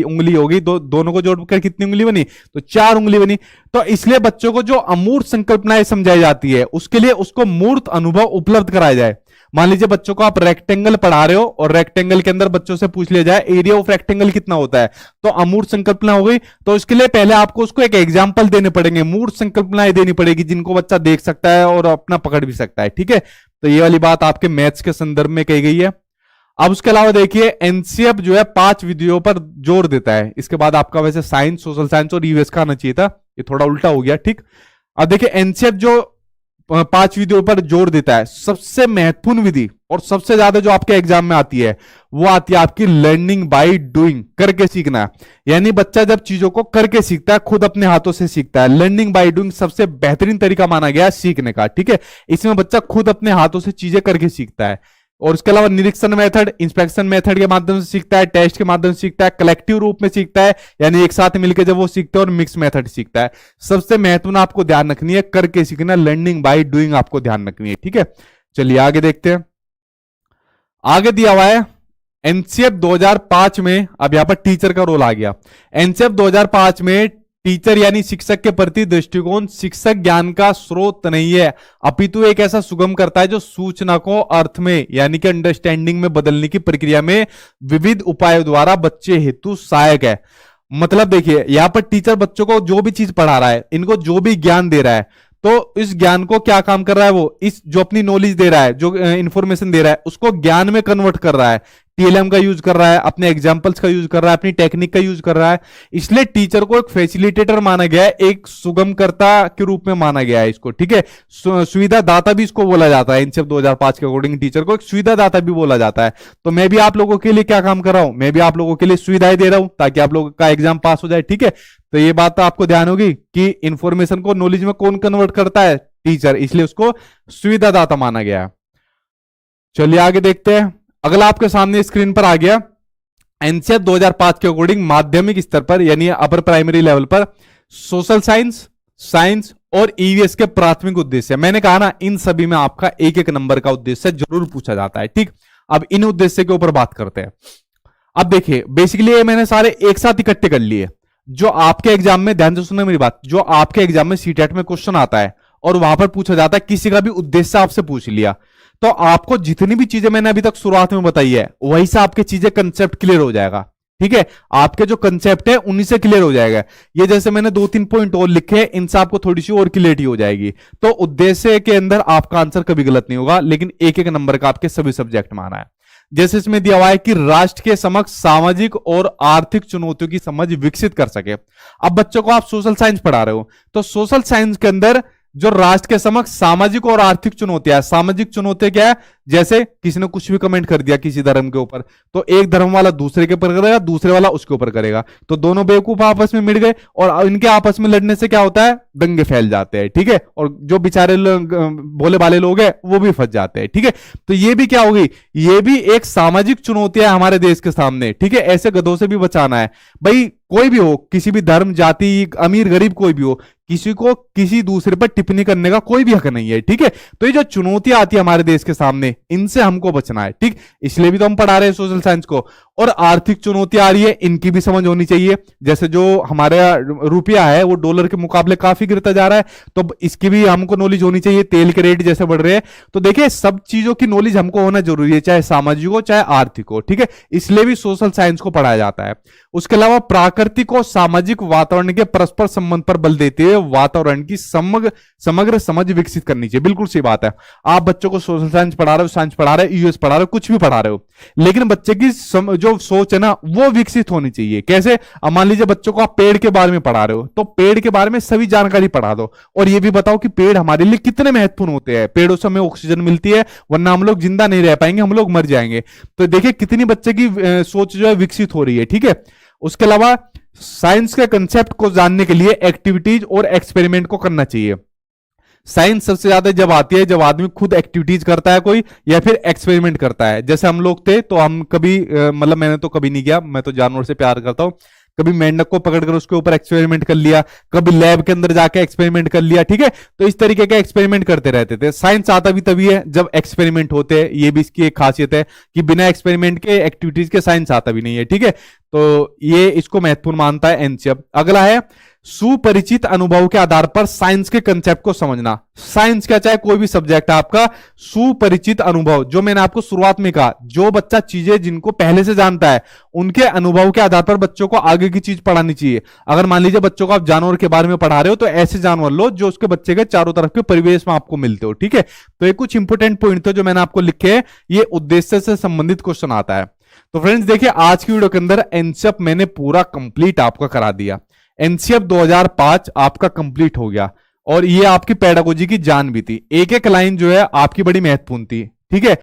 उंगली होगी, दोनों को जोड़कर कितनी उंगली बनी, तो 4 उंगली बनी। तो इसलिए बच्चों को जो अमूर्त संकल्पनाएं समझाई जाती है उसके लिए उसको मूर्त अनुभव उपलब्ध कराया जाए। मान लीजिए बच्चों को आप रेक्टेंगल पढ़ा रहे हो और रेक्टेंगल के अंदर बच्चों से पूछ लिया जाए एरिया ऑफ रेक्टेंगल कितना होता है, तो अमूर्त संकल्पना हो गई। तो इसके लिए पहले आपको उसको एक एग्जांपल देने पड़ेंगे, मूर्त संकल्पनाएं देनी पड़ेगी जिनको बच्चा देख सकता है और अपना पकड़ भी सकता है, ठीक है। तो ये वाली बात आपके मैथ्स के संदर्भ में कही गई है। अब उसके अलावा देखिए एनसीएफ जो है 5 विधियों पर जोर देता है। इसके बाद आपका वैसे साइंस, सोशल साइंस और ईवीएस का आना चाहिए था, ये थोड़ा उल्टा हो गया, ठीक। अब देखिए एनसीएफ जो 5 विधियों पर जोर देता है, सबसे महत्वपूर्ण विधि और सबसे ज्यादा जो आपके एग्जाम में आती है वो आती है आपकी लर्निंग बाय डूइंग, करके सीखना। यानी बच्चा जब चीजों को करके सीखता है, खुद अपने हाथों से सीखता है। लर्निंग बाय डूइंग सबसे बेहतरीन तरीका माना गया है सीखने का, ठीक है। इसमें बच्चा खुद अपने हाथों से चीजें करके सीखता है। और इसके अलावा निरीक्षण मेथड, इंस्पेक्शन मेथड के माध्यम से सीखता है, टेस्ट के माध्यम से सीखता है, कलेक्टिव रूप में सीखता है यानी एक साथ मिलकर जब वो सीखता है, और मिक्स मेथड सीखता है। सबसे महत्वपूर्ण आपको ध्यान रखनी है करके सीखना, लर्निंग बाय डूइंग आपको ध्यान रखनी है, ठीक है। चलिए आगे देखते हैं। आगे दिया हुआ है एनसीएफ 2005 में, अब यहां पर टीचर का रोल आ गया। एनसीएफ 2005 में टीचर यानी शिक्षक के प्रति दृष्टिकोण शिक्षक ज्ञान का स्रोत नहीं है, अपितु एक ऐसा सुगम करता है जो सूचना को अर्थ में यानी कि अंडरस्टैंडिंग में बदलने की प्रक्रिया में विविध उपायों द्वारा बच्चे हेतु सहायक है। मतलब देखिए यहां पर टीचर बच्चों को जो भी चीज पढ़ा रहा है, इनको जो भी ज्ञान दे रहा है, तो इस ज्ञान को क्या काम कर रहा है, वो इस जो अपनी नॉलेज दे रहा है, जो इंफॉर्मेशन दे रहा है, उसको ज्ञान में कन्वर्ट कर रहा है। टीएलएम का यूज कर रहा है, अपने एग्जाम्पल्स का यूज कर रहा है, अपनी टेक्निक का यूज कर रहा है। इसलिए टीचर को एक फैसिलिटेटर माना गया है, एक सुगमकर्ता के रूप में माना गया है इसको, ठीक है। सुविधा दाता भी इसको बोला जाता है, एनसीएफ 2005 के अकॉर्डिंग टीचर को एक सुविधा दाता भी बोला जाता है। तो मैं भी आप लोगों के लिए क्या काम कर रहा हूं, मैं भी आप लोगों के लिए सुविधाएं दे रहा हूं ताकि आप लोगों का एग्जाम पास हो जाए, ठीक है। तो ये बात तो आपको ध्यान होगी कि इंफॉर्मेशन को नॉलेज में कौन कन्वर्ट करता है, टीचर, इसलिए उसको सुविधादाता माना गया है। चलिए आगे देखते हैं। अगला आपके सामने स्क्रीन पर आ गया, एनसीएफ 2005 के अकॉर्डिंग माध्यमिक स्तर पर यानी अपर प्राइमरी लेवल पर सोशल साइंस, साइंस और ईवीएस के प्राथमिक उद्देश्य। मैंने कहा ना, इन सभी में आपका एक एक नंबर का उद्देश्य जरूर पूछा जाता है, ठीक। अब इन उद्देश्य के ऊपर बात करते हैं। अब देखिए, बेसिकली ये मैंने सारे एक साथ इकट्ठे कर लिए। जो आपके एग्जाम में, ध्यान से सुनना मेरी बात, जो आपके एग्जाम में सीटेट में क्वेश्चन आता है और वहां पर पूछा जाता है, किसी का भी उद्देश्य आपसे पूछ लिया, तो आपको जितनी भी चीजें मैंने अभी तक शुरुआत में बताई है वही से आपके चीजें कंसेप्ट क्लियर हो जाएगा, ठीक है। आपके जो कंसेप्ट है उन्हीं से क्लियर हो जाएगा। ये जैसे मैंने 2-3 पॉइंट और लिखे हैं, इनसे आपको थोड़ी सी और क्लियरिटी हो जाएगी। तो उद्देश्य के अंदर आपका आंसर कभी गलत नहीं होगा, लेकिन एक एक नंबर का आपके सभी सब्जेक्ट में आना है। जैसे इसमें दिया हुआ है कि राष्ट्र के समक्ष सामाजिक और आर्थिक चुनौतियों की समझ विकसित कर सके। अब बच्चों को आप सोशल साइंस पढ़ा रहे हो, तो सोशल साइंस के अंदर जो राष्ट्र के समक्ष सामाजिक और आर्थिक चुनौतियां, सामाजिक चुनौतियां क्या है, जैसे किसी ने कुछ भी कमेंट कर दिया किसी धर्म के ऊपर, तो एक धर्म वाला दूसरे के ऊपर करेगा, दूसरे वाला उसके ऊपर करेगा, तो दोनों बेवकूफ आपस में मिल गए और इनके आपस में लड़ने से क्या होता है, दंगे फैल जाते हैं, ठीक है। और जो बेचारे भोले भाले लोग हैं वो भी फंस जाते हैं, ठीक है। तो ये भी क्या होगी, ये भी एक सामाजिक चुनौती है हमारे देश के सामने, ठीक है। ऐसे गधों से भी बचाना है भाई। कोई भी हो, किसी भी धर्म, जाति, अमीर गरीब कोई भी हो, किसी को किसी दूसरे पर टिप्पणी करने का कोई भी हक नहीं है, ठीक है। तो ये जो चुनौतियां आती है हमारे देश के सामने, इनसे हमको बचना है, ठीक। इसलिए भी तो हम पढ़ा रहे हैं सोशल साइंस को। और आर्थिक चुनौतियां आ रही है, इनकी भी समझ होनी चाहिए। जैसे जो हमारा रुपया है वो डॉलर के मुकाबले काफी गिरता जा रहा है, तो इसकी भी हमको नॉलेज होनी चाहिए। तेल के रेट जैसे बढ़ रहे हैं, तो देखिए सब चीजों की नॉलेज हमको होना जरूरी है, चाहे सामाजिक हो चाहे आर्थिक हो, ठीक है। इसलिए भी सोशल साइंस को पढ़ाया जाता है। उसके अलावा प्राकृतिक और सामाजिक वातावरण के परस्पर संबंध पर बल देते हुए वातावरण की समग्र समझ विकसित करनी चाहिए। बिल्कुल सही बात है। आप बच्चों को सोशल साइंस पढ़ा रहे हो, साइंस पढ़ा रहे हो, यूएस पढ़ा रहे हो, कुछ भी पढ़ा रहे हो, लेकिन बच्चे की जो सोच है ना वो विकसित होनी चाहिए। कैसे, अब मान लीजिए बच्चों को आप पेड़ के बारे में पढ़ा रहे हो, तो पेड़ के बारे में सभी जानकारी पढ़ा दो और ये भी बताओ कि पेड़ हमारे लिए कितने महत्वपूर्ण होते हैं। पेड़ों से हमें ऑक्सीजन मिलती है, वरना हम लोग जिंदा नहीं रह पाएंगे, हम लोग मर जाएंगे। तो देखिए कितनी बच्चे की सोच जो है विकसित हो रही है, ठीक है। उसके अलावा साइंस के कंसेप्ट को जानने के लिए एक्टिविटीज और एक्सपेरिमेंट को करना चाहिए। साइंस सबसे ज्यादा जब आती है जब आदमी खुद एक्टिविटीज करता है कोई, या फिर एक्सपेरिमेंट करता है। जैसे हम लोग थे तो हम कभी मतलब मैंने तो कभी नहीं किया, मैं तो जानवर से प्यार करता हूं। कभी मेंढक को पकड़कर उसके ऊपर एक्सपेरिमेंट कर लिया, कभी लैब के अंदर जाके एक्सपेरिमेंट कर लिया, ठीक है। तो इस तरीके का एक्सपेरिमेंट करते रहते थे। साइंस आता भी तभी है जब एक्सपेरिमेंट होते हैं, ये भी इसकी एक खासियत है कि बिना एक्सपेरिमेंट के, एक्टिविटीज के साइंस आता भी नहीं है, ठीक है। तो ये इसको महत्वपूर्ण मानता है एनसीएफ। अगला है सुपरिचित अनुभव के आधार पर साइंस के कंसेप्ट को समझना। साइंस क्या, चाहे कोई भी सब्जेक्ट है आपका, सुपरिचित अनुभव, जो मैंने आपको शुरुआत में कहा, जो बच्चा चीजें जिनको पहले से जानता है उनके अनुभव के आधार पर बच्चों को आगे की चीज पढ़ानी चाहिए। अगर मान लीजिए बच्चों को आप जानवर के बारे में पढ़ा रहे हो, तो ऐसे जानवर लो जो उसके बच्चे के चारों तरफ के परिवेश में आपको मिलते हो, ठीक है। तो ये कुछ इंपोर्टेंट पॉइंट थे जो मैंने आपको लिखे हैं, ये उद्देश्य से संबंधित क्वेश्चन आता है। तो फ्रेंड्स देखिए, आज की वीडियो के अंदर एनसीएफ मैंने पूरा कंप्लीट आपका करा दिया। एनसीएफ 2005 आपका कंप्लीट हो गया और ये आपकी पेडागोजी की जान भी थी। एक एक लाइन जो है आपकी बड़ी महत्वपूर्ण थी, ठीक है।